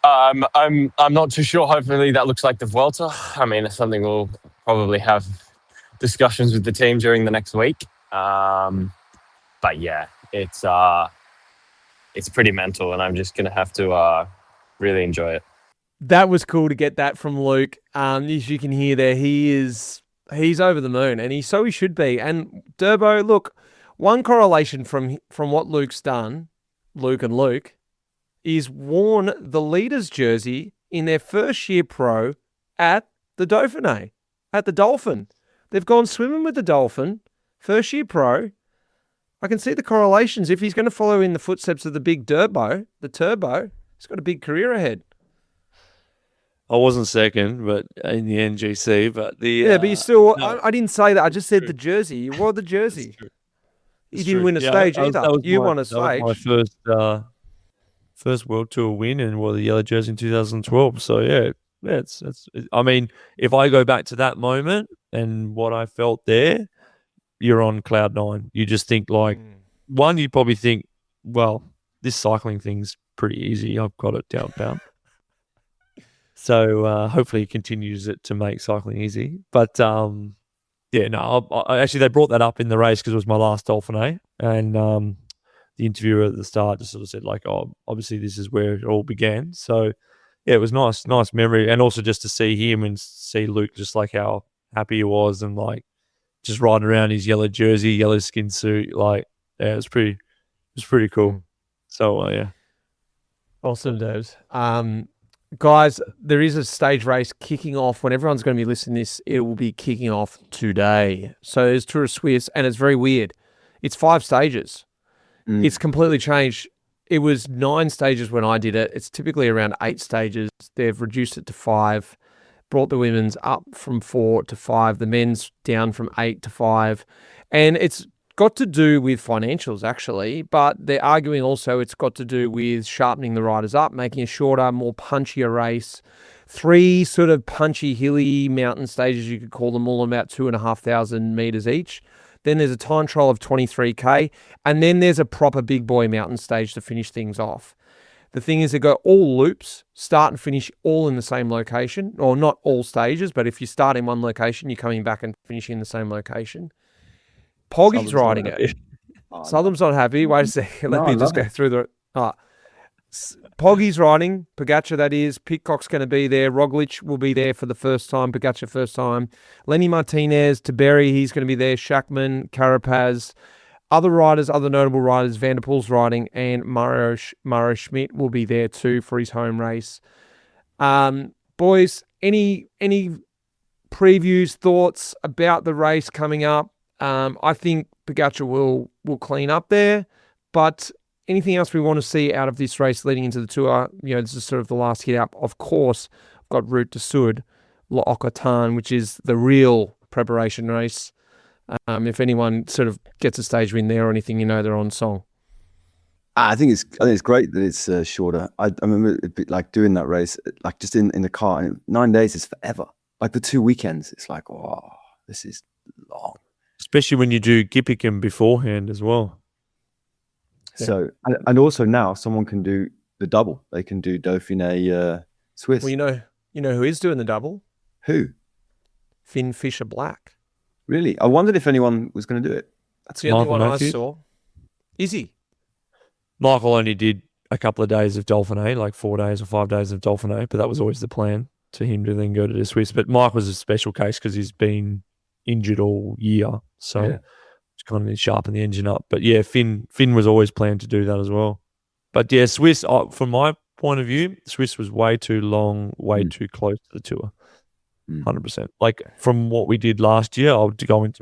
I'm not too sure. Hopefully that looks like the Vuelta. I mean, it's something we'll probably have discussions with the team during the next week. But yeah, it's pretty mental, and I'm just gonna have to really enjoy it. That was cool to get that from Luke. As you can hear there, he's over the moon, and he should be. And Durbo, look, one correlation from what Luke's done, Luke and Luke, is worn the leaders' jersey in their first year pro at the Dauphine, at the Dolphin. They've gone swimming with the Dolphin, first year pro. I can see the correlations. If he's going to follow in the footsteps of the big Durbo, the Turbo, he's got a big career ahead. I wasn't second, but in the NGC, but but you still. No. I didn't say that. I just said the jersey. You wore the jersey. You didn't win a stage either. You won a stage. That was my first World Tour win, and wore the yellow jersey in 2012. So yeah, it's. I mean, if I go back to that moment and what I felt there, you're on cloud nine. You just think like, one, you probably think, well, this cycling thing's pretty easy. I've got it down. So hopefully he continues it to make cycling easy. But yeah, no, I actually, they brought that up in the race because it was my last Dauphine, and the interviewer at the start just sort of said like, oh, obviously this is where it all began. So yeah, it was nice memory, and also just to see him and see Luke, just like how happy he was, and like just riding around his yellow jersey, yellow skin suit, like yeah, it was pretty cool. So yeah, awesome, dudes. Guys, there is a stage race kicking off. When everyone's going to be listening to this, it will be kicking off today. So there's Tour Suisse, and it's very weird. It's 5 stages. It's completely changed. It was 9 stages when I did it. It's typically around 8 stages. They've reduced it to 5, brought the women's up from 4 to 5, the men's down from 8 to 5. And it's got to do with financials, actually, but they're arguing also it's got to do with sharpening the riders up, making a shorter, more punchier race. 3 sort of punchy, hilly mountain stages, you could call them, all about 2,500 meters each. Then there's a time trial of 23K, and then there's a proper big boy mountain stage to finish things off. The thing is, they got all loops, start and finish all in the same location, or not all stages, but if you start in one location, you're coming back and finishing in the same location. Poggy's riding it. Southam's not happy. Wait a second. Let me just go through the... Poggy's riding. Pogacar, that is. Pitcock's going to be there. Roglic will be there for the first time. Pogacar first time. Lenny Martinez, Tiberi, he's going to be there. Schachmann, Carapaz. Other riders, other notable riders, Van der Poel's riding, and Mario Schmidt will be there too for his home race. Boys, any previews, thoughts about the race coming up? I think Pogacar will clean up there, but anything else we want to see out of this race leading into the Tour? You know, this is sort of the last hit up. Of course, I've got Route du Sud, L'Occitan, which is the real preparation race. If anyone sort of gets a stage win there or anything, you know they're on song. I think it's great that it's shorter. I remember a bit like doing that race, like just in the car. And 9 days is forever. Like the 2 weekends, it's like, oh, this is long. Especially when you do Gippicum beforehand as well. So and also now someone can do the double. They can do Dauphine Swiss. Well, you know who is doing the double? Who? Finn Fisher Black. Really? I wondered if anyone was going to do it. That's the only Michael one Matthews? I saw. Is he? Michael only did a couple of days of Dauphine, like 4 days or 5 days of Dauphine, but that was always the plan to him to then go to the Swiss. But Mike was a special case because he's been injured all year, so it's kind of need to sharpen the engine up. But yeah, Finn was always planned to do that as well. But yeah, Swiss, from my point of view, Swiss was way too long, way too close to the Tour. 100%. Like from what we did last year, I won't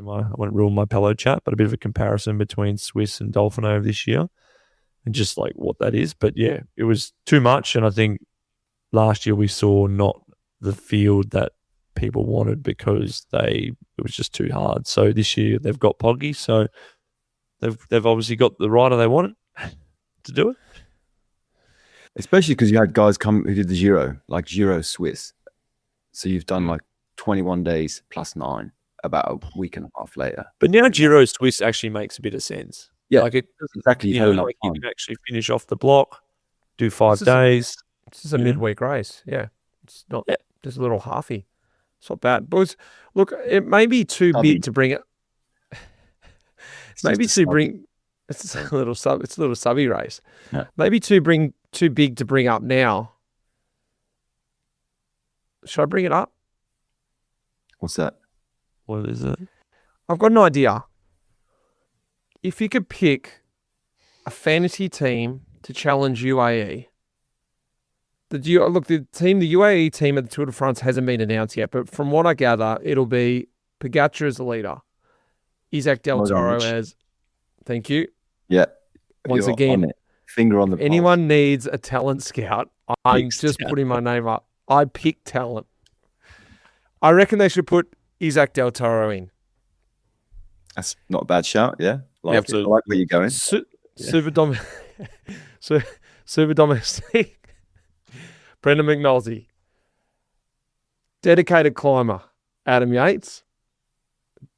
ruin my PeloChat, but a bit of a comparison between Swiss and Dauphine over this year and just like what that is. But yeah, it was too much. And I think last year we saw not the field that people wanted because it was just too hard. So this year they've got Poggy. So they've obviously got the rider they wanted to do it. Especially because you had guys come who did the Giro, like Giro Swiss. So you've done like 21 days plus 9 about a week and a half later. But now Giro Swiss actually makes a bit of sense. Yeah, like it exactly. You can actually finish off the block, do 5 days. This is a midweek race. Yeah. It's not just a little halfy. It's not bad. Boys, look, it may be too big to bring it. Maybe to bring it's a little subby race. Yeah. Maybe too big to bring up now. Should I bring it up? What's that? What is it? I've got an idea. If you could pick a fantasy team to challenge UAE, the UAE team at the Tour de France hasn't been announced yet, but from what I gather, it'll be Pogacar as the leader, Isaac Del Toro as, thank you. Yeah. Once again, finger on the pulse. Anyone needs a talent scout, I'm just putting my name up. I pick talent. I reckon they should put Isaac Del Toro in. That's not a bad shout, yeah. Absolutely. I like where you're going. Super domestic. Brendan McNulty. Dedicated climber, Adam Yates.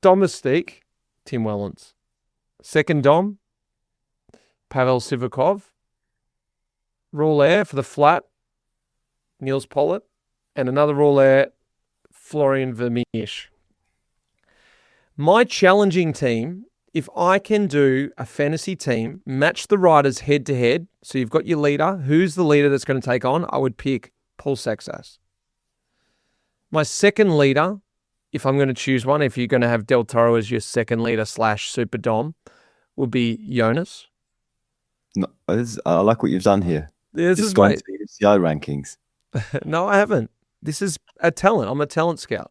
Domestique, Tim Wellens. Second dom, Pavel Sivakov. Rule air for the flat, Niels Pollitt, and another rule air, Florian Vermeersch. My challenging team, if I can do a fantasy team, match the riders head to head. So you've got your leader. Who's the leader that's going to take on? I would pick Paul Saxas. My second leader, if I'm going to choose one, if you're going to have Del Toro as your second leader / super dom, would be Jonas. No, I like what you've done here. This is going to the UCI rankings. No, I haven't. This is a talent. I'm a talent scout.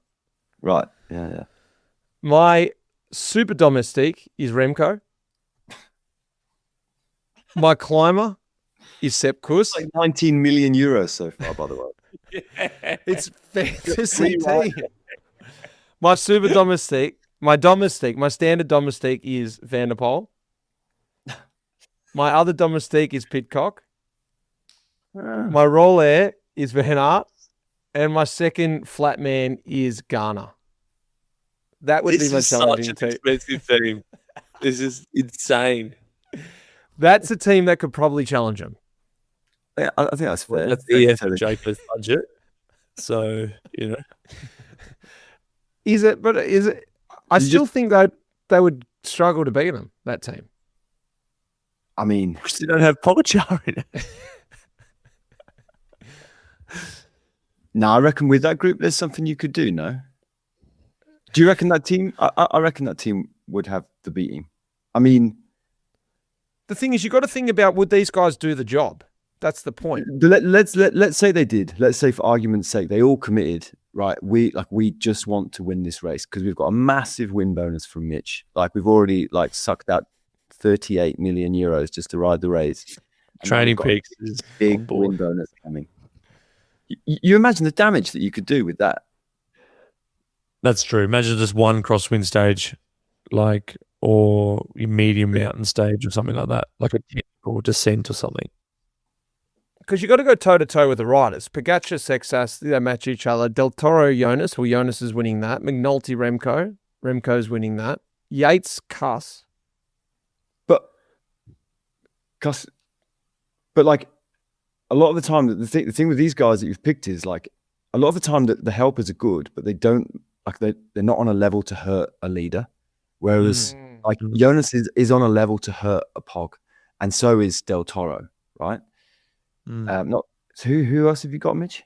Right. Yeah. My super domestique is Remco. My climber is Sepp Kuss. Like 19 million euros so far, by the way. It's fantasy team. My super domestique, my standard domestique is Van der Poel. My other domestique is Pidcock. My roll air is Van Aert. And my second flat man is Garner. That would be my challenging team. Expensive team. This is insane. That's a team that could probably challenge him. Yeah, I think that's fair. That's the Jayco's budget. So, Is it? I still think that they would struggle to beat them, that team. I mean, because they don't have Pogacar in it. No, I reckon with that group, there's something you could do, no? Do you reckon that team? I reckon that team would have the beating. I mean, the thing is, you got to think about, would these guys do the job? That's the point. Let's say they did. Let's say, for argument's sake, they all committed. Right? We just want to win this race because we've got a massive win bonus from Mitch. Like we've already sucked out 38 million euros just to ride the race. Training Peaks is big win bonus coming. You imagine the damage that you could do with that. That's true. Imagine just one crosswind stage, like or your medium mountain stage or something like that, like a technical descent or something. Because you got to go toe-to-toe with the riders. Pogačar, Sexas, they match each other. Del Toro, Jonas. Well, Jonas is winning that. McNulty, Remco. Remco's winning that. Yates, Cuss. But like a lot of the time, the thing with these guys that you've picked is like a lot of the time that the helpers are good, but they don't like they're not on a level to hurt a leader. Whereas like Jonas is on a level to hurt a Pog, and so is Del Toro, right? Not so who else have you got, Mitch?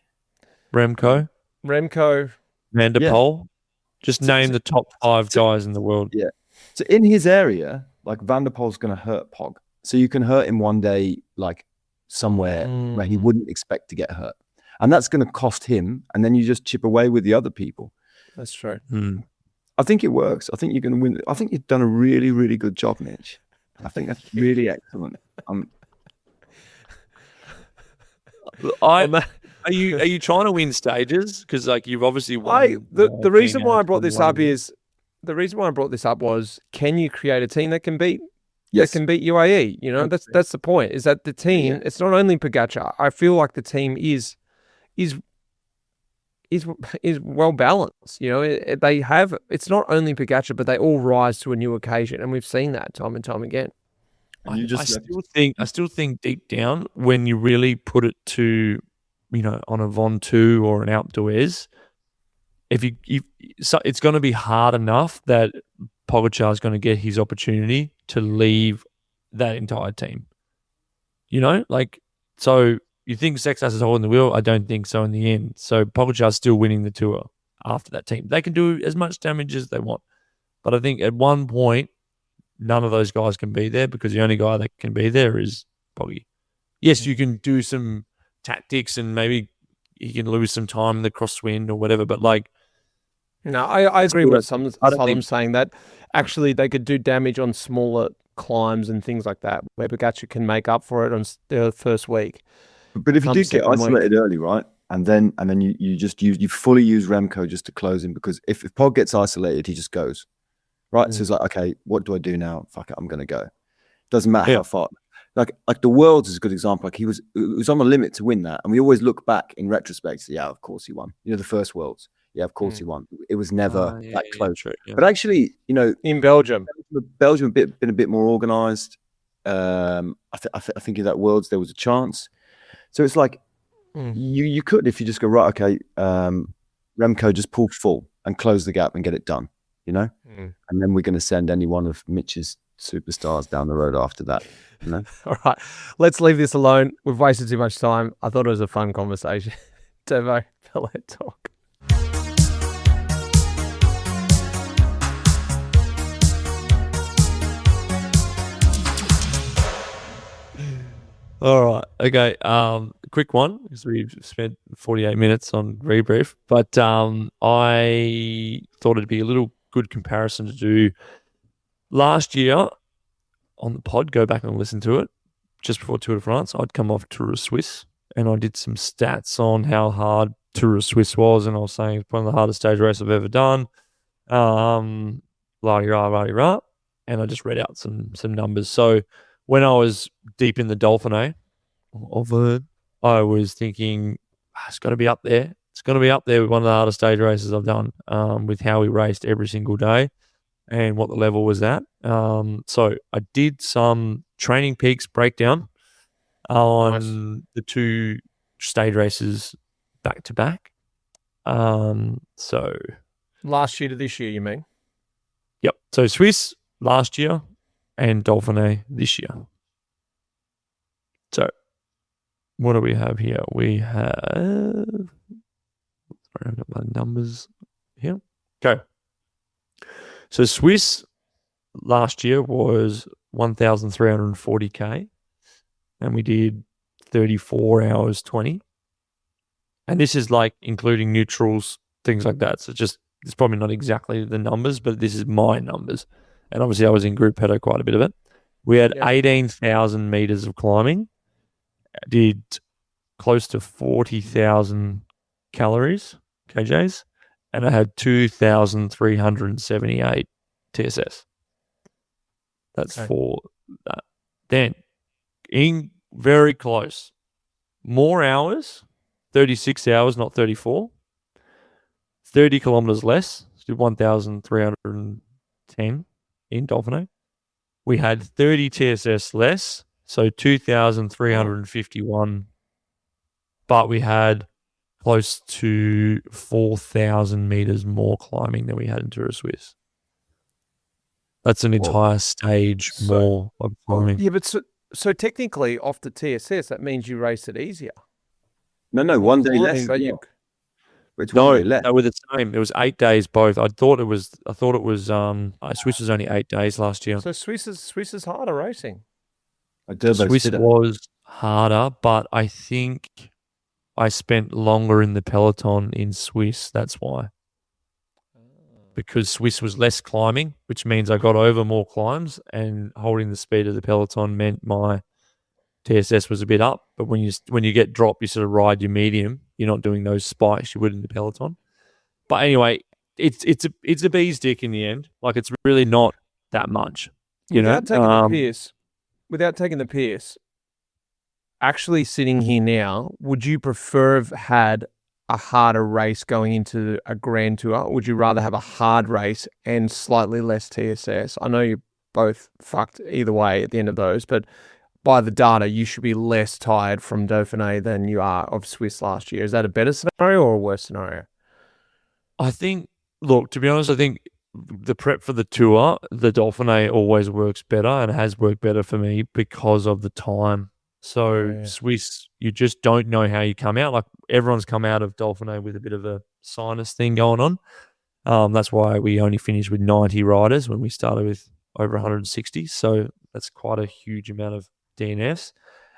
Remco, Van Van der Poel. Just name the top 5 guys in the world. Yeah. So in his area, like Van der Poel's going to hurt Pog. So you can hurt him one day, like somewhere where he wouldn't expect to get hurt. And that's going to cost him. And then you just chip away with the other people. That's true. I think it works. I think you're going to win. I think you've done a really, really good job, Mitch. I think that's really excellent. Are you trying to win stages? Because like you've obviously won. The reason why I brought this up was, can you create a team that can beat UAE? You know, that's the point. Is that the team? Yeah. It's not only Pogačar. I feel like the team is well balanced. You know, they have. It's not only Pogačar, but they all rise to a new occasion, and we've seen that time and time again. I still think deep down, when you really put it to, you know, on a Ventoux or an Alpe d'Huez, it's going to be hard enough that Pogačar is going to get his opportunity to leave that entire team. You know, like, so you think Sexas is holding the wheel? I don't think so in the end. So Pogačar is still winning the Tour after that team. They can do as much damage as they want. But I think at one point, none of those guys can be there because the only guy that can be there is Poggy. Yes, you can do some tactics and maybe you can lose some time in the crosswind or whatever, but like... No, I agree with some saying that actually they could do damage on smaller climbs and things like that, where Pogačar can make up for it on the first week. But if you do get isolated early, right, and then you fully use Remco just to close him, because if Pog gets isolated, he just goes. Right, so it's like, okay, what do I do now? Fuck it, I'm gonna go. Doesn't matter how far. Like the Worlds is a good example. Like it was on the limit to win that, and we always look back in retrospect. Yeah, of course he won. You know, the first Worlds. Yeah, of course he won. It was never that close. True, yeah. But actually, you know, in Belgium been a bit more organised. I think in that Worlds there was a chance. So it's like you could, if you just go right, okay, Remco just pull full and close the gap and get it done. You know, and then we're going to send any one of Mitch's superstars down the road after that. You know? All right, let's leave this alone. We've wasted too much time. I thought it was a fun conversation. Turbo, Pellet Talk. All right. Okay. Quick one, because we've spent 48 minutes on rebrief, but I thought it'd be a little good comparison to do. Last year on the pod, go back and listen to it, just before Tour de France, I'd come off Tour Suisse, and I did some stats on how hard Tour Suisse was, and I was saying it's one of the hardest stage races I've ever done. La-di-rah, and I just read out some numbers. So when I was deep in the Dauphine of it, I was thinking, it's got to be up there. It's going to be up there with one of the hardest stage races I've done, with how we raced every single day and what the level was at. So I did some Training Peaks breakdown on the 2 stage races back to back. So last year to this year, you mean? Yep. So Swiss last year and Dauphine this year. So what do we have here? We have... I've got my numbers here. Okay. So Swiss last year was 1,340K, and we did 34 hours 20. And this is like including neutrals, things like that. So it's probably not exactly the numbers, but this is my numbers. And obviously I was in group pedo quite a bit of it. We had 18,000 meters of climbing, did close to 40,000 calories, kJs, and I had 2,378 TSS. That's Okay. for that. Then, in very close, more hours, 36 hours, not 34. 30 kilometers less, did 1,310 in Dauphine. We had 30 TSS less, so 2,351, but we had close to 4,000 meters more climbing than we had in Tour Suisse. That's an entire stage more of climbing. Yeah, but so technically off the TSS, that means you race it easier. No, one day less. But It's one day less. They were the same. It was 8 days both. I thought it was. Swiss was only 8 days last year. So Swiss is harder racing. Swiss was harder, but I think I spent longer in the Peloton in Swiss. That's why. Because Swiss was less climbing, which means I got over more climbs, and holding the speed of the Peloton meant my TSS was a bit up. But when you get dropped, you sort of ride your medium. You're not doing those spikes you would in the Peloton. But anyway, it's a bee's dick in the end. Like, it's really not that much. Without taking the piss, actually sitting here now, would you prefer have had a harder race going into a Grand Tour? Or would you rather have a hard race and slightly less TSS? I know you're both fucked either way at the end of those, but by the data, you should be less tired from Dauphiné than you are of Swiss last year. Is that a better scenario or a worse scenario? I think, look, to be honest, I think the prep for the Tour, the Dauphiné always works better and has worked better for me because of the time. So Swiss, you just don't know how you come out. Like, everyone's come out of Dauphiné with a bit of a sinus thing going on. That's why we only finished with 90 riders when we started with over 160. So that's quite a huge amount of DNFs.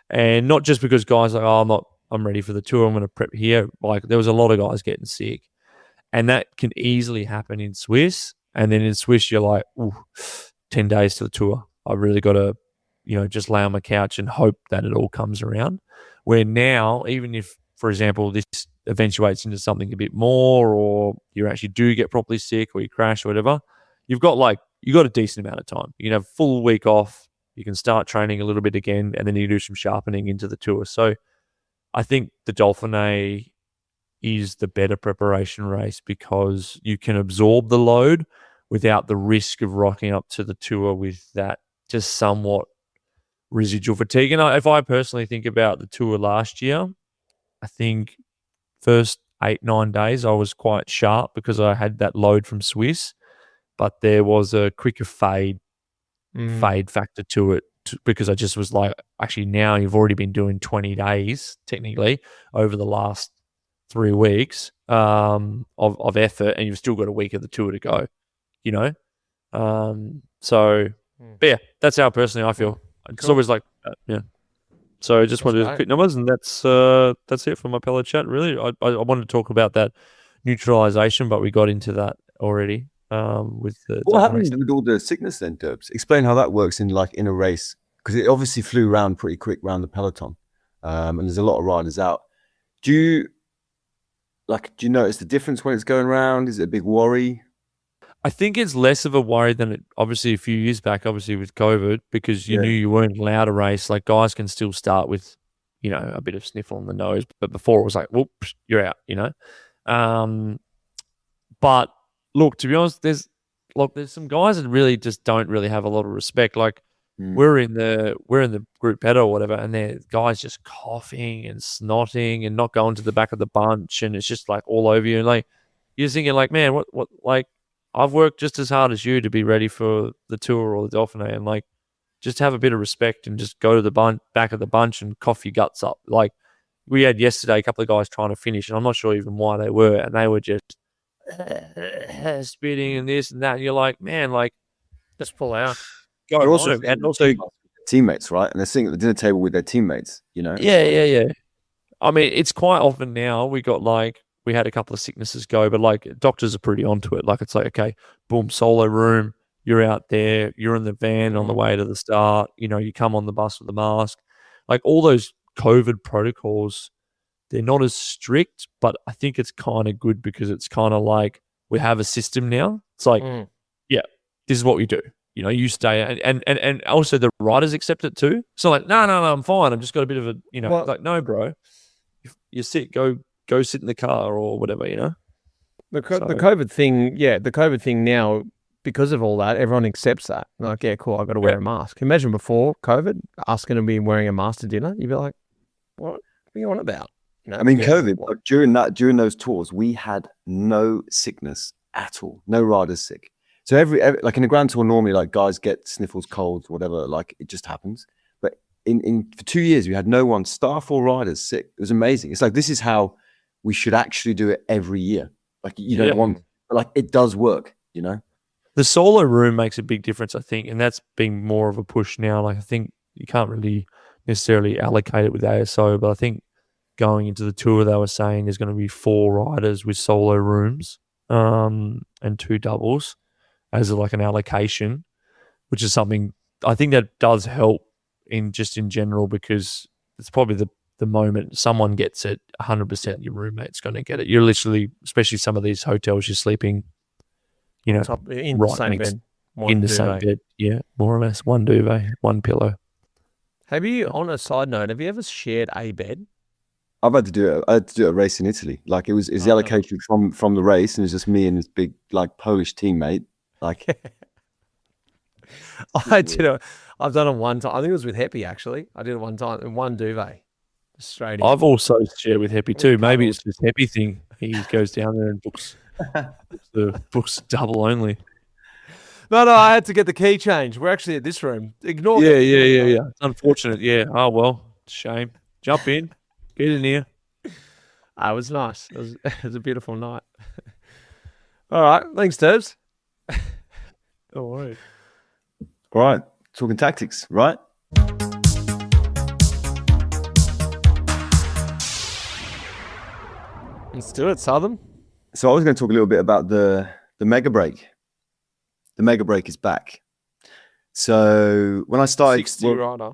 And not just because guys are like, I'm ready for the Tour, I'm going to prep here. Like, there was a lot of guys getting sick. And that can easily happen in Swiss. And then in Swiss, you're like, 10 days to the Tour. I really got to, just lay on my couch and hope that it all comes around. Where now, even if, for example, this eventuates into something a bit more, or you actually do get properly sick, or you crash or whatever, you got a decent amount of time. You can have a full week off. You can start training a little bit again, and then you do some sharpening into the Tour. So I think the Dauphiné is the better preparation race because you can absorb the load without the risk of rocking up to the Tour with that just somewhat residual fatigue. And if I personally think about the Tour last year, I think first 8-9 days I was quite sharp because I had that load from Swiss, but there was a quicker fade factor to it because I just was like, actually now you've already been doing 20 days technically over the last 3 weeks of effort, and you've still got a week of the Tour to go, but yeah, that's how personally I feel. It's always like that, yeah. So I just wanted to quick numbers, and that's it for my PeloChat. Really, I wanted to talk about that neutralization, but we got into that already. With the what happened with all the sickness then, Durbs? Explain how that works in a race, because it obviously flew around pretty quick around the Peloton, and there's a lot of riders out. Do you notice the difference when it's going around? Is it a big worry? I think it's less of a worry than it obviously a few years back, obviously with COVID, because you knew you weren't allowed to race. Like, guys can still start with, a bit of sniffle on the nose, but before it was like, whoops, you're out, But look, to be honest, there's some guys that really just don't really have a lot of respect. Like, we're in the group better or whatever, and there guys just coughing and snotting and not going to the back of the bunch, and it's just like all over you. And like, you're thinking like, man, what like, I've worked just as hard as you to be ready for the Tour or the Dauphiné, and like, just have a bit of respect and just go to the back of the bunch and cough your guts up. Like, we had yesterday a couple of guys trying to finish, and I'm not sure even why they were, and they were just spitting and this and that. And you're like, man, like, just pull out. Go also teammates, right? And they're sitting at the dinner table with their teammates, Yeah. I mean, it's quite often now we had a couple of sicknesses go, but like, doctors are pretty onto it. Like, it's like, okay, boom, solo room, you're out there, you're in the van on the way to the start, you come on the bus with the mask. Like, all those COVID protocols, they're not as strict, but I think it's kind of good because it's kind of like we have a system now. It's like, yeah, this is what we do. you stay, and also the riders accept it too. So like, no, I'm fine. I've just got a bit of a, Well- like, no, bro, you're sick. Go sit in the car or whatever, The So- COVID thing, the COVID thing now, because of all that, everyone accepts that. Like, yeah, cool, I've got to wear a mask. Imagine before COVID, us going to be wearing a mask to dinner. You'd be like, what are you on about? I mean, COVID, like, during those tours, we had no sickness at all. No riders sick. So every like in a grand tour, normally like guys get sniffles, colds, whatever, like it just happens. But in for 2 years, we had no one, staff or riders, sick. It was amazing. It's like, this is how we should actually do it every year. Like, you don't want, but like, it does work, The solo room makes a big difference, I think, and that's being more of a push now. Like, I think you can't really necessarily allocate it with ASO, but I think going into the tour, they were saying there's going to be 4 riders with solo rooms and 2 doubles as like an allocation, which is something I think that does help in general, because it's probably the moment someone gets it, 100% your roommate's going to get it. You're literally, especially some of these hotels, you're sleeping, in right the same next- bed. in the same bed. Yeah, more or less. 1 duvet, 1 pillow. Have you, on a side note, have you ever shared a bed? I've had to do it. I had to do a race in Italy. Like, it was the allocation from the race, and it was just me and this big like Polish teammate. Like, I've done it one time. I think it was with Heppy, actually. I did it one time in 1 duvet. Straight in. I've also shared with Heppy too. Maybe cuddled. it's just Heppy thing. He goes down there and books double only. No, I had to get the key change. We're actually at this room. Ignore Yeah. it. It's unfortunate. Yeah. Oh well, shame. Jump in, get in here. It was nice. It was a beautiful night. All right. Thanks, Turbs. No worries. all right, talking tactics, right? Let's do it, Southam. So I was going to talk a little bit about the mega break. The mega break is back. So when I started, 60 rider.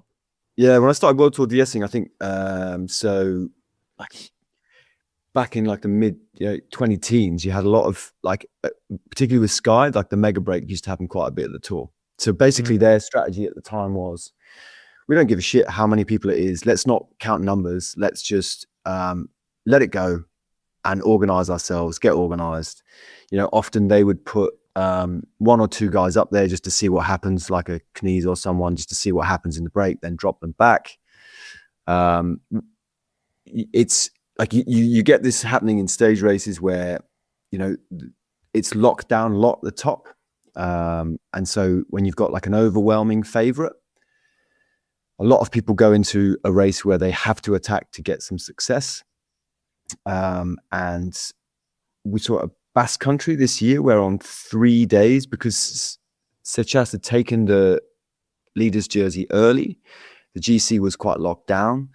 when I started World Tour DSing, I think so like back in like the mid 20 teens, you had a lot of like, particularly with Sky, like the mega break used to happen quite a bit at the tour. So basically their strategy at the time was, we don't give a shit how many people it is. Let's not count numbers. Let's just let it go and organize ourselves, get organized. Often they would put 1 or 2 guys up there just to see what happens, like a Knees or someone, just to see what happens in the break, then drop them back. It's like you get this happening in stage races where, it's locked down a lot at the top. And so when you've got like an overwhelming favorite, a lot of people go into a race where they have to attack to get some success. And we saw a Basque Country this year where on 3 days, because Sechas had taken the leader's jersey early, the GC was quite locked down.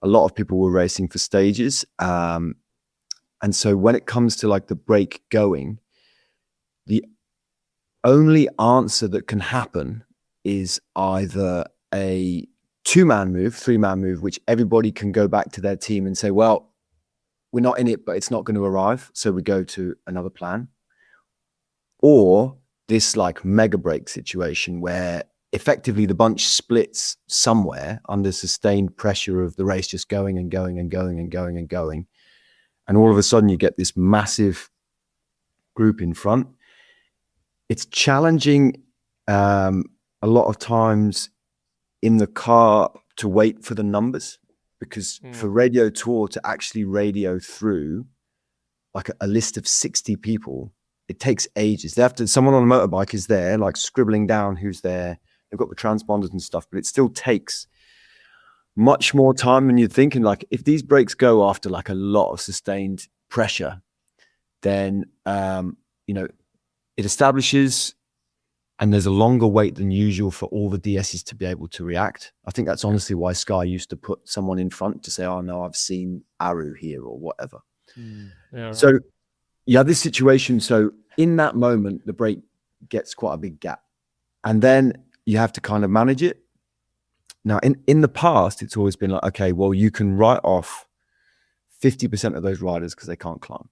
A lot of people were racing for stages. And so when it comes to like the break going, the only answer that can happen is either a 2-man move, 3-man move, which everybody can go back to their team and say, well, we're not in it, but it's not going to arrive. So we go to another plan. Or this like mega break situation where effectively the bunch splits somewhere under sustained pressure of the race just going and going and going and going and going. And all of a sudden you get this massive group in front. It's challenging a lot of times in the car to wait for the numbers, because for Radio Tour to actually radio through like a list of 60 people, it takes ages. They have to, someone on a motorbike is there, like scribbling down who's there. They've got the transponders and stuff, but it still takes much more time than you're thinking. Like if these breaks go after like a lot of sustained pressure, then, it establishes, and there's a longer wait than usual for all the DSs to be able to react. I think that's honestly why Sky used to put someone in front to say, oh no, I've seen Aru here or whatever. Right. So yeah, this situation. So in that moment, the break gets quite a big gap, and then you have to kind of manage it. Now in the past, it's always been like, okay, well, you can write off 50% of those riders because they can't climb,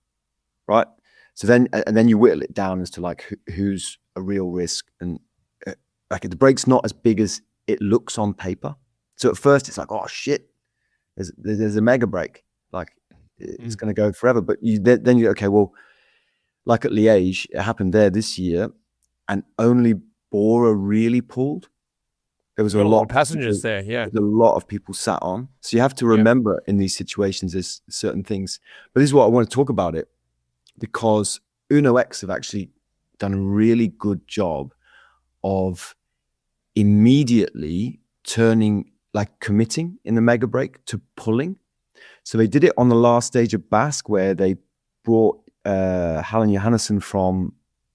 right? So then you whittle it down as to like who's a real risk, and like the break's not as big as it looks on paper. So at first it's like, oh shit, there's a mega break, like it's going to go forever. But then you okay, well, like at Liège, it happened there this year, and only Bora really pulled. There was a lot of passengers there, yeah. There's a lot of people sat on. So you have to remember in these situations, there's certain things. But this is what I want to talk about it, because Uno X have actually done a really good job of immediately committing in the mega break to pulling. So they did it on the last stage of Basque, where they brought Hallen Johannesson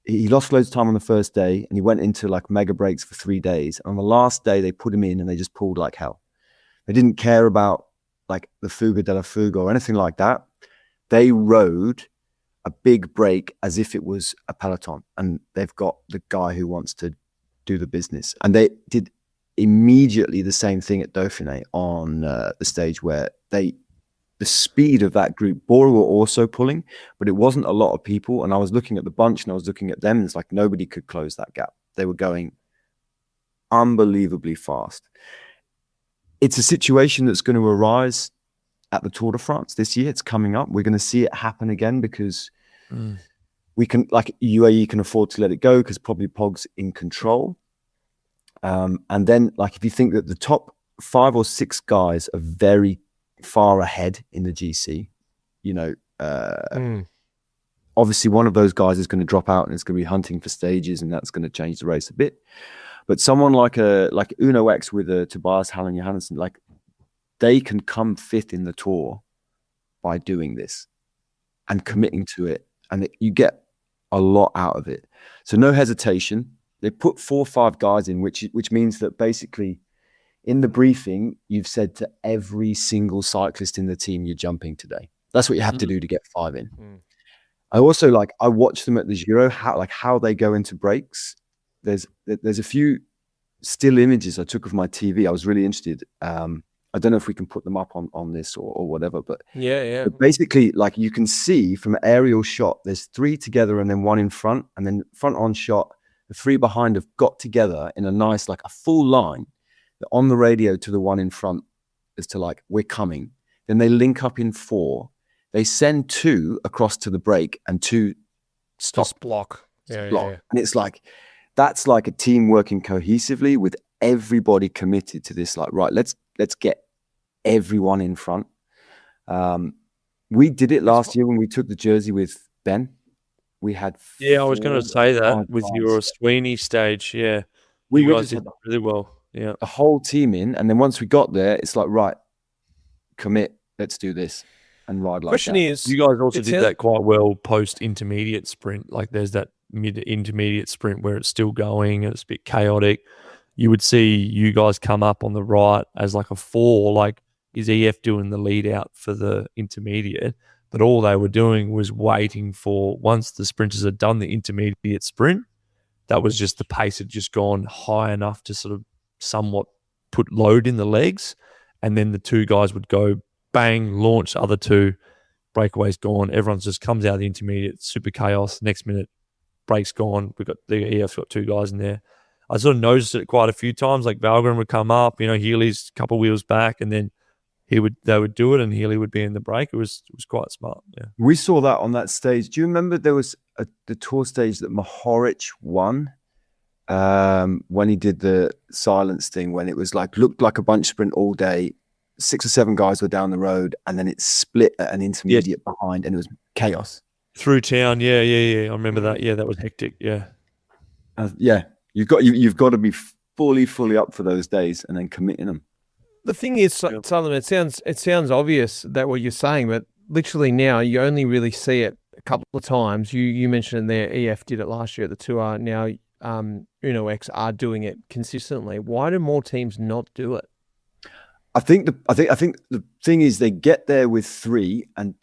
he lost loads of time on the first day, and he went into like mega breaks for 3 days. On the last day, they put him in and they just pulled like hell. They didn't care about like the Fuga de la Fuga or anything like that. They rode a big break as if it was a peloton, and they've got the guy who wants to do the business. And they did immediately the same thing at Dauphine on the stage, where the speed of that group, Bora were also pulling, but it wasn't a lot of people. And I was looking at the bunch and I was looking at them, and it's like nobody could close that gap. They were going unbelievably fast. It's a situation that's going to arise at the Tour de France this year. It's coming up. We're going to see it happen again, because we can, like UAE can afford to let it go, because probably Pog's in control. And then like, if you think that the top 5 or 6 guys are very far ahead in the GC, obviously one of those guys is going to drop out and it's going to be hunting for stages, and that's going to change the race a bit. But someone like Uno X with Tobias Hallen Johannesson, like they can come 5th in the Tour by doing this and committing to it, and you get a lot out of it. So no hesitation. They put 4 or 5 guys in, which means that basically in the briefing, you've said to every single cyclist in the team, you're jumping today. That's what you have to do to get 5 in. I also I watch them at the Giro, how they go into breaks. There's a few still images I took of my TV. I was really interested. I don't know if we can put them up on this or whatever, but yeah. But basically, like you can see from an aerial shot, there's 3 together and then 1 in front, and then front on shot, the 3 behind have got together in a nice, like a full line on the radio to the 1 in front as to like, we're coming. Then they link up in 4. They send 2 across to the break and 2 stop block. Yeah. And it's like, that's like a team working cohesively with everybody committed to this. Like, right, let's get everyone in front. We did it last year when we took the jersey with Ben. We had I was going to say that with your Sweeney stage. Yeah, you guys did really well. Yeah, the whole team in, and then once we got there, it's like, right, commit, let's do this and ride like Question that. is, you guys also did that quite well post intermediate sprint. Like there's that mid intermediate sprint where it's still going and it's a bit chaotic. You would see you guys come up on the right as like a 4, like is EF doing the lead out for the intermediate, but all they were doing was waiting for, once the sprinters had done the intermediate sprint, that was just the pace had just gone high enough to sort of somewhat put load in the legs, and then the 2 guys would go bang, launch, other 2 breakaways gone, everyone just comes out of the intermediate, super chaos, next minute breaks gone, we've got the EF's got 2 guys in there. I sort of noticed it quite a few times, like Valgren would come up, Healy's a couple of wheels back, and then they would do it and Healy would be in the break. It was quite smart. Yeah, we saw that on that stage. Do you remember there was the Tour stage that Mohoric won when he did the silence thing, when it was like, looked like a bunch sprint all day, 6 or 7 guys were down the road, and then it split at an intermediate behind, and it was chaos through town. Yeah. I remember that. Yeah, that was hectic. Yeah, you've got to be fully up for those days and then committing them. The thing is, Southam, it sounds obvious that what you're saying, but literally now you only really see it a couple of times. You mentioned there, EF did it last year at the Tour. Now Uno X are doing it consistently. Why do more teams not do it? I think the thing is they get there with 3 and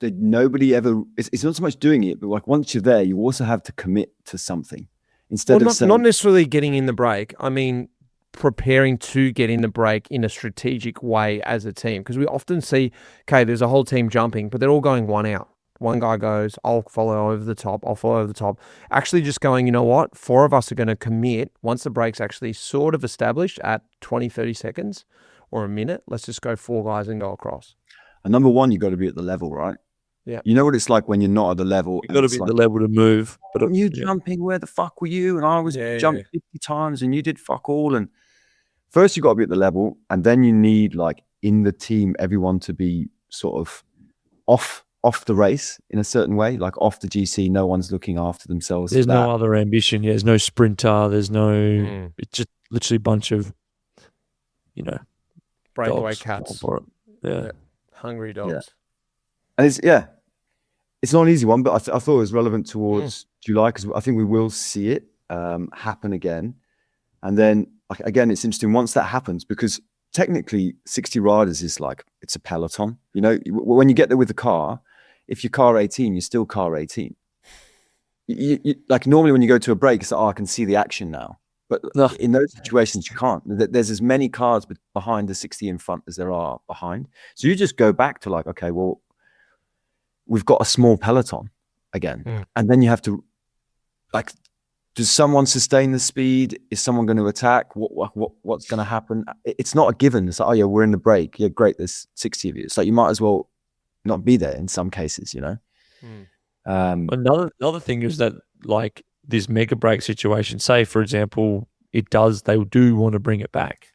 nobody ever. It's not so much doing it, but like once you're there, you also have to commit to something instead of saying, not necessarily getting in the break. I mean, preparing to get in the break in a strategic way as a team, because we often see, okay, there's a whole team jumping, but they're all going 1 out. one guy goes, I'll follow over the top, I'll follow over the top. Actually just going, you know what, 4 of us are going to commit once the break's actually sort of established at 20, 30 seconds or a minute. Let's just go 4 guys and go across. And number one, you got to be at the level, right? Yeah. You know what it's like when you're not at the level. You got to be at the level to move. But you jumping, where the fuck were you? And I was jumping 50 times and you did fuck all. And first you got to be at the level, and then you need, like, in the team, everyone to be sort of off the race in a certain way, like off the GC. No one's looking after themselves. There's no other ambition. Yeah, there's no sprinter. There's no. It's just literally a bunch of, breakaway dogs cats. For it. Yeah. Hungry dogs. Yeah. And it's not an easy one, but I thought it was relevant towards July, because I think we will see it happen again. And then, again, it's interesting once that happens, because technically 60 riders is like, it's a peloton. When you get there with the car, if you're car 18, you're still car 18. You like, normally when you go to a break, it's like, I can see the action now. But in those situations, you can't. There's as many cars behind the 60 in front as there are behind. So you just go back to, like, okay, well, we've got a small peloton again. And then you have to, like, does someone sustain the speed? Is someone going to attack? What's going to happen? It's not a given. It's like, oh yeah, we're in the break. Yeah, great. There's 60 of you. It's like, you might as well not be there in some cases, Another thing is that, like, this mega break situation, say for example, they do want to bring it back.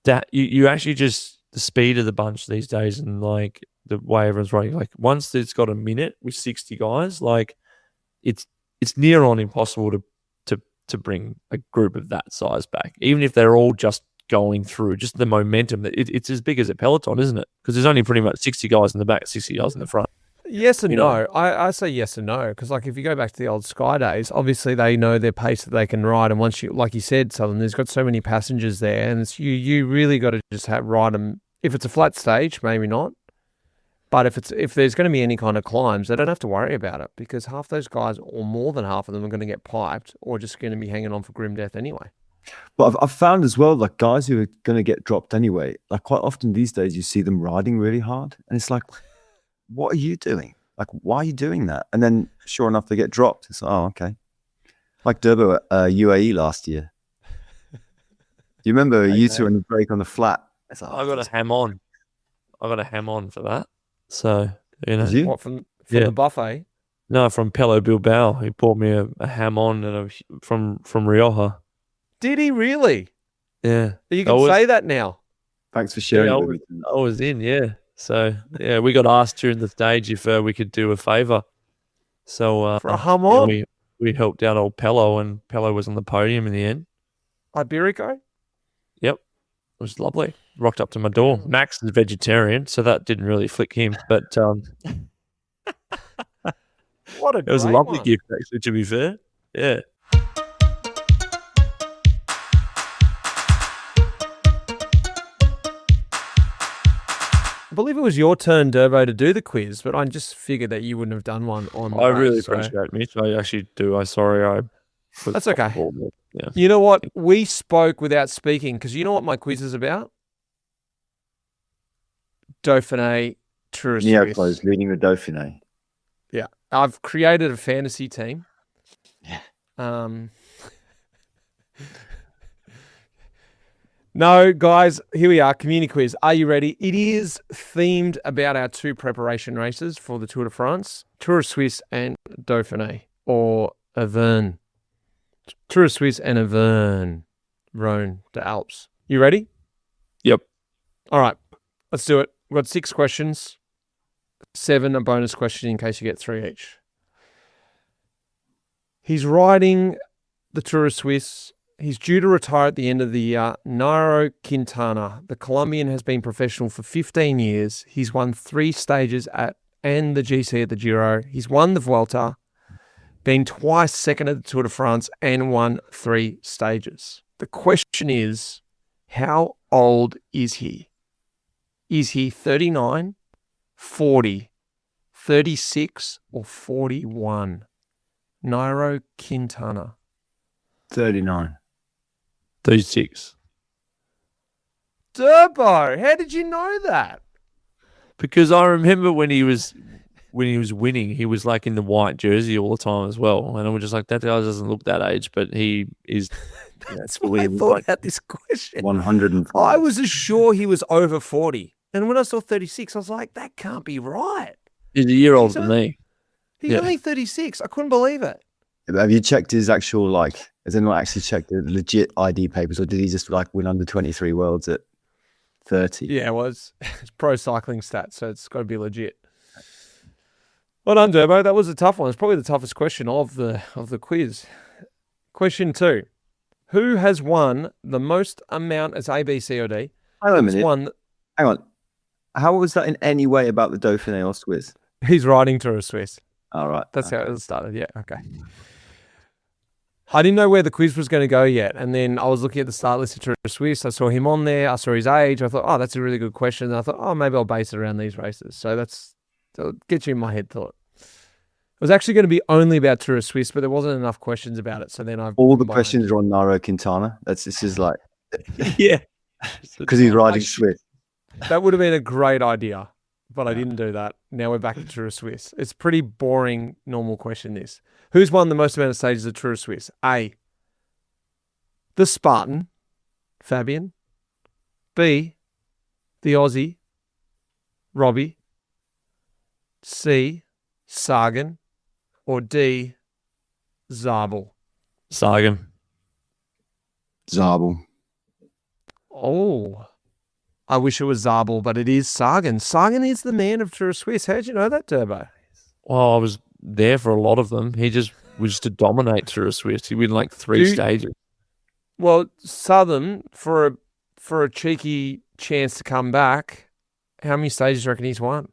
That you actually just, the speed of the bunch these days, and like the way everyone's running, like once it's got a minute with 60 guys, like it's near on impossible to bring a group of that size back, even if they're all just going through, just the momentum that it's as big as a peloton, isn't it? Because there's only pretty much 60 guys in the back, 60 guys in the front. Yes and no. I say yes and no, because, like, if you go back to the old Sky days, obviously they know their pace that they can ride, and once you, like you said, Southern, there's got so many passengers there, and it's you really got to just ride them. If it's a flat stage, maybe not, but if there's going to be any kind of climbs, they don't have to worry about it, because half those guys, or more than half of them, are going to get piped or just going to be hanging on for grim death anyway. But I've found as well, like, guys who are going to get dropped anyway, like, quite often these days you see them riding really hard, and it's like, what are you doing? Like, why are you doing that? And then, sure enough, they get dropped. It's like, oh, okay. Like Durbo at UAE last year. Do you remember you two on the break on the flat? It's like, I got a ham on. For that. So, Did you? What, from the buffet? No, from Pelo Bilbao. He bought me a ham on from Rioja. Did he really? Yeah. You can say that now. Thanks for sharing I it with me. was in, yeah. So, yeah, we got asked during the stage if we could do a favour. So, for a hum on? We helped out old Pelo, and Pelo was on the podium in the end. Iberico? Yep. It was lovely. Rocked up to my door. Max is vegetarian, so that didn't really flick him. But what it was a lovely gift, actually, to be fair. Yeah. I believe it was your turn, Durbo, to do the quiz, but I just figured that you wouldn't have done one on. I really appreciate Mitch. I actually do. That's okay. Yeah. You know what? We spoke without speaking, because you know what my quiz is about? Dauphiné, Tour Suisse. Neoclose leading the Dauphiné. Yeah. I've created a fantasy team. Yeah. No, guys, here we are, Communiquiz. Are you ready? It is themed about our 2 preparation races for the Tour de France, Tour of Suisse and Dauphiné, or Auvergne. Tour of Suisse and Auvergne-Rhône-Alpes. You ready? Yep. All right, let's do it. We've got 6 questions, 7 a bonus question in case you get 3 each. He's riding the Tour of Suisse. He's due to retire at the end of the year. Nairo Quintana, the Colombian, has been professional for 15 years. He's won 3 stages and the GC at the Giro. He's won the Vuelta, been twice second at the Tour de France, and won 3 stages. The question is, how old is he? Is he 39, 40, 36, or 41? Nairo Quintana. 39. 36. Durbo, how did you know that? Because I remember when he was when he was winning, he was like in the white jersey all the time as well. And I was just like, that guy doesn't look that age, but he is. That's why I thought about this question. 105. I was sure he was over 40. And when I saw 36, I was like, that can't be right. He's a year older than me. He's only 36. I couldn't believe it. Have you checked his actual, like, has anyone actually checked the legit ID papers, or did he just like win under 23 worlds at 30? Yeah, well, it's pro cycling stats, so it's got to be legit. Well done, Durbo. That was a tough one. It's probably the toughest question of the quiz. Question 2. Who has won the most amount as A, B, C, or D? Hang on a minute. Hang on. How was that in any way about the Dauphine or Swiss? He's riding Tour of Suisse. All right. That's how it started. Yeah, okay. I didn't know where the quiz was going to go yet. And then I was looking at the start list of Tour of Suisse. I saw him on there. I saw his age. I thought, oh, that's a really good question. And I thought, oh, maybe I'll base it around these races. So that'll get you in my head thought. It was actually going to be only about Tour of Suisse, but there wasn't enough questions about it. So then all the questions are on Nairo Quintana. This is like, yeah, because he's riding Swiss. That would have been a great idea, but I didn't do that. Now we're back to Tour of Suisse. It's a pretty boring, normal question, this. Who's won the most amount of stages of Tour of Suisse? A, the Spartan, Fabian. B, the Aussie, Robbie. C, Sagan. Or D, Zabel. Sagan. Zabel. Oh, I wish it was Zabel, but it is Sagan. Sagan is the man of Tour of Suisse. How'd you know that, Durbo? Well, I was there for a lot of them. He just was to dominate Tour of Suisse. He win like 3 stages. Well, Southam, for a cheeky chance to come back, how many stages do you reckon he's won?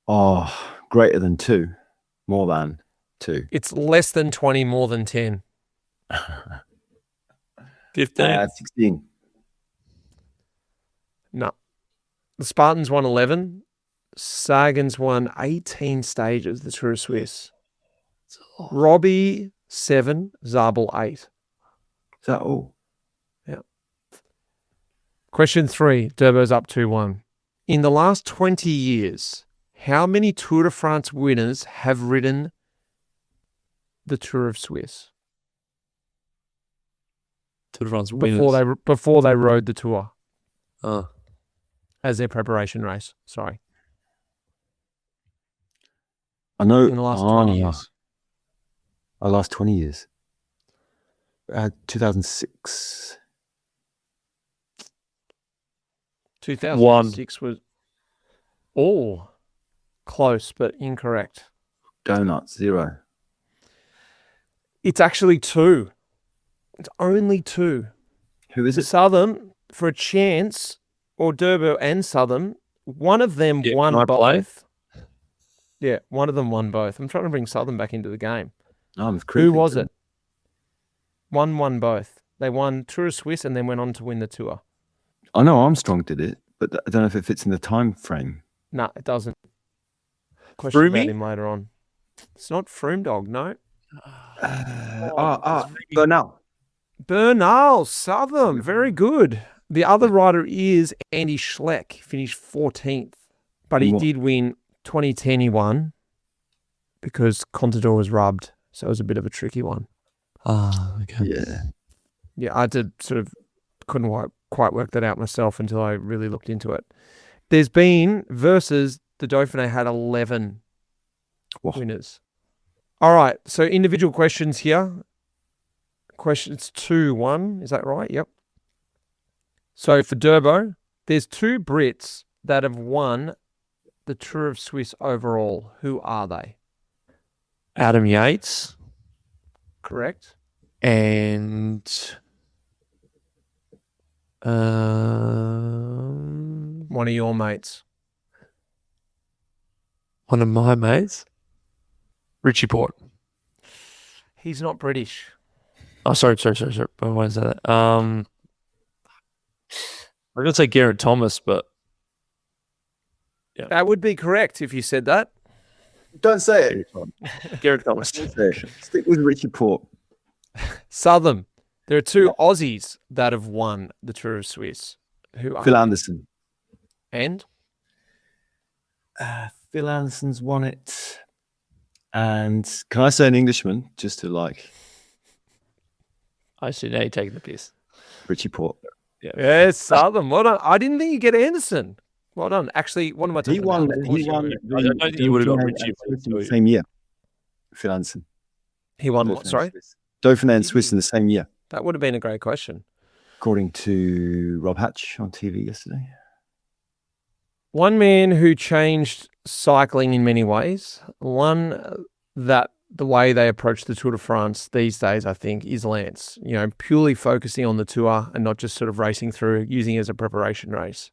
Oh, greater than 2. More than 2. It's less than 20, more than 10. 15. 16. No. The Spartans won 11. Sagan's won 18 stages, the Tour of Suisse. Robbie, 7. Zabel, 8. Is that all? Yeah. Question 3. Durbo's up 2-1. In the last 20 years, how many Tour de France winners have ridden the Tour of Suisse? Tour de France winners. Before they rode the Tour. Oh. As their preparation race. Sorry. I know. In the last 20 years. Last 20 years. 2006. 2006 was all close, but incorrect. Donuts, 0. It's actually 2. It's only 2. Who is it? Southam, for a chance, or Durbo and Southam, one of them won both. Yeah, one of them won both. I'm trying to bring Southam back into the game. Who was it? One won both. They won Tour of Suisse and then went on to win the Tour. I know Armstrong did it, but I don't know if it fits in the time frame. No, it doesn't. Question Froomey? about him later on. It's not Froome Dog, no. Bernal, Southam, very good. The other rider is Andy Schleck, finished 14th, but he did win 2010. He won because Contador was rubbed, so it was a bit of a tricky one. Ah, okay. Yeah, I had to couldn't quite work that out myself until I really looked into it. There's been versus the Dauphiné had 11 winners. All right, so individual questions here. Questions 2-1, is that right? Yep. So for Durbo, there's 2 Brits that have won the Tour of Suisse overall. Who are they? Adam Yates Correct. and One of your mates. one of my mates, Richie Port. He's not British. Oh, sorry. I won't say that. I'm going to say Geraint Thomas, but yeah. That would be correct if you said that. Don't say it. Geraint Thomas. Stick with Richie Port. Southam. There are 2 Aussies that have won the Tour of Suisse. Who are Phil Anderson. And? Phil Anderson's won it. And can I say an Englishman just to like I see now you're taking the piss. Richie Port? Yes, Southam. Well done. I didn't think you'd get Anderson. Well done. Actually, what am I talking He won. about? Of He course won. I don't think you would have got Richie in the same year. Phil Anderson. He won what? Sorry? Dauphin and Swiss in the same year, That would have been a great question. according to Rob Hatch on TV yesterday. One man who changed cycling in many ways, one that the way they approach the Tour de France these days, I think, is Lance. You know, purely focusing on the Tour and not just sort of racing through, using it as a preparation race.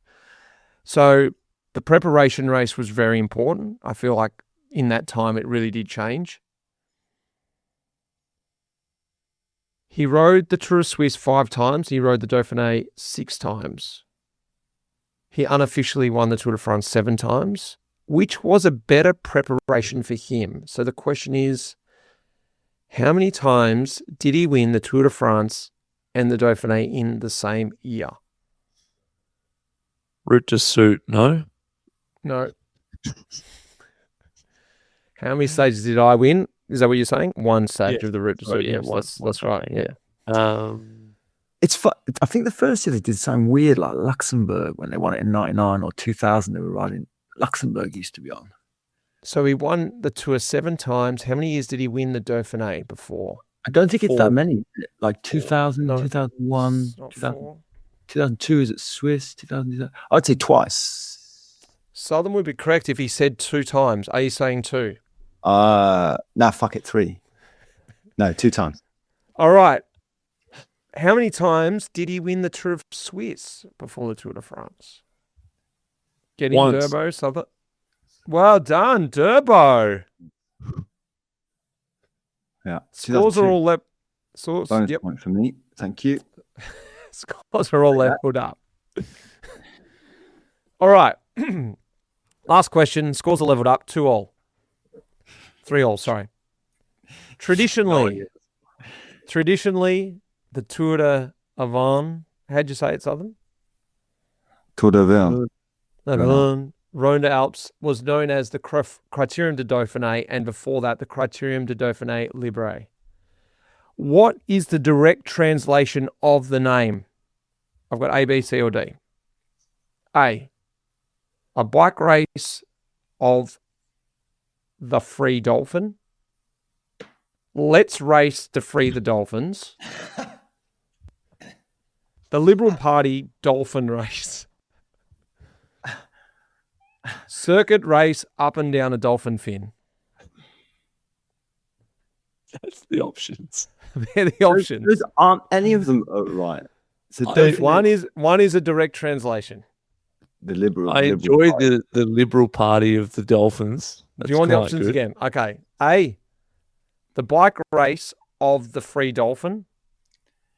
So the preparation race was very important. I feel like in that time it really did change. He rode the Tour of Suisse 5 times. He rode the Dauphiné 6 times. He unofficially won the Tour de France 7 times, which was a better preparation for him. So the question is, how many times did he win the Tour de France and the Dauphiné in the same year? Route to suit, no? No. How many stages did I win? Is that what you're saying? 1 stage Yeah. of the Route to Oh, suit. yeah, Yes, that's right. Yeah. It's fun. I think the first year they did something weird, like Luxembourg when they won it in '99 or 2000. They were riding. Luxembourg used to be on. So he won the Tour 7 times. How many years did he win the Dauphiné before? I don't think it's 4. that many. Like 2000, No. 2001, It's not 2000, 4. 2002 is it Swiss? 2000. I'd say twice. Southern would be correct if he said 2 times. Are you saying 2? Nah, fuck it, 3. No, 2 times. All right. How many times did he win the Tour of Suisse before the Tour de France? Getting Once. Durbo, Southern. Well done, Durbo. Yeah. Scores are 2002. all left. So, Bonus yep. point for me. Thank you. Scores are all leveled up. All right. Last question. Scores are leveled up. 2-all. 3-all, sorry. Traditionally, the Tour de Auvergne, how'd you say it, Southern? Tour d'Auvergne. Rhône-Alpes was known as the Criterium de Dauphiné, and before that, the Criterium de Dauphiné Libre. What is the direct translation of the name? I've got A, B, C, or D. A bike race of the free dolphin. Let's race to free the dolphins. The Liberal Party dolphin race. Circuit race up and down a dolphin fin. That's the options. They're the options. Those aren't any of them right. So One is a direct translation. the liberal. I liberal enjoy party. the Liberal Party of the Dolphins. Do you want the quite options good. again? Okay. A, the bike race of the free dolphin.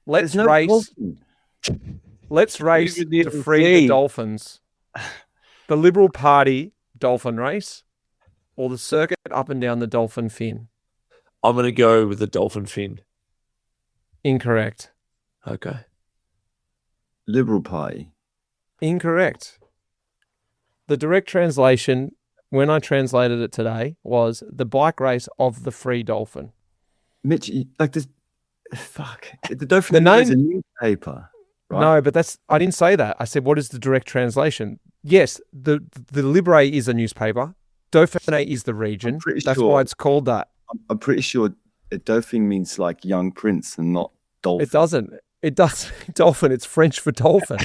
Let's There's no race. dolphin. Let's race Even the to free the sea. dolphins. The Liberal Party dolphin race, or the circuit up and down the dolphin fin. I'm going to go with the dolphin fin. Incorrect. Okay. Liberal Party. Incorrect. The direct translation, when I translated it today, was the bike race of the free dolphin. Mitch, like this. Fuck. The Dauphin The name- is a newspaper. Right? No, but I didn't say that. I said, what is the direct translation? Yes, the Libre is a newspaper. Dauphiné is the region. pretty That's sure. why it's called that. I'm pretty sure Dauphine means like young prince and not dolphin. It doesn't. It does. Dolphin. It's French for dolphin.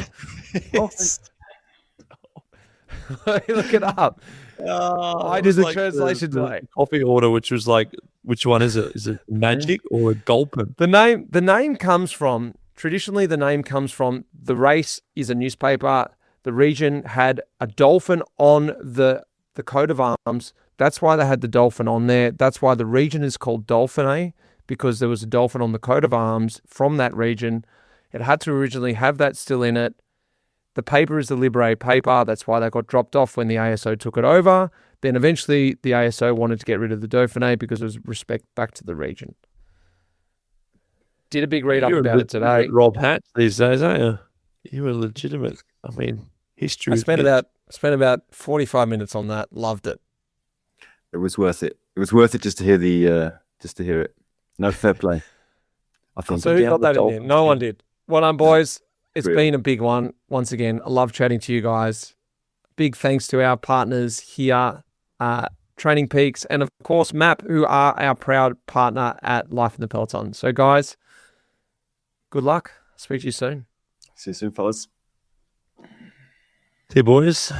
Look it up. I did the translation today. Coffee order, which was like, which one is it? Is it magic or a gulpin? The name comes from, traditionally the name comes from, the race is a newspaper. The region had a dolphin on the coat of arms. That's why they had the dolphin on there. That's why the region is called Dauphiné, because there was a dolphin on the coat of arms from that region. It had to originally have that still in it. The paper is the Libre paper. That's why they got dropped off when the ASO took it over. Then eventually the ASO wanted to get rid of the Dauphiné because it was respect back to the region. Did a big read up about it today. Rob Hatch these days, aren't you? You were legitimate. I mean, history. I spent about Spent about 45 minutes on that. Loved it. It was worth it. It was worth it just to hear it. No, fair play. I think. So who got that in there? No one did. Well done, boys. It's Really. been a big one. Once again, I love chatting to you guys. Big thanks to our partners here, Training Peaks, and of course, MAP, who are our proud partner at Life in the Peloton. So, guys, good luck. Speak to you soon. See you soon, fellas. See you, boys.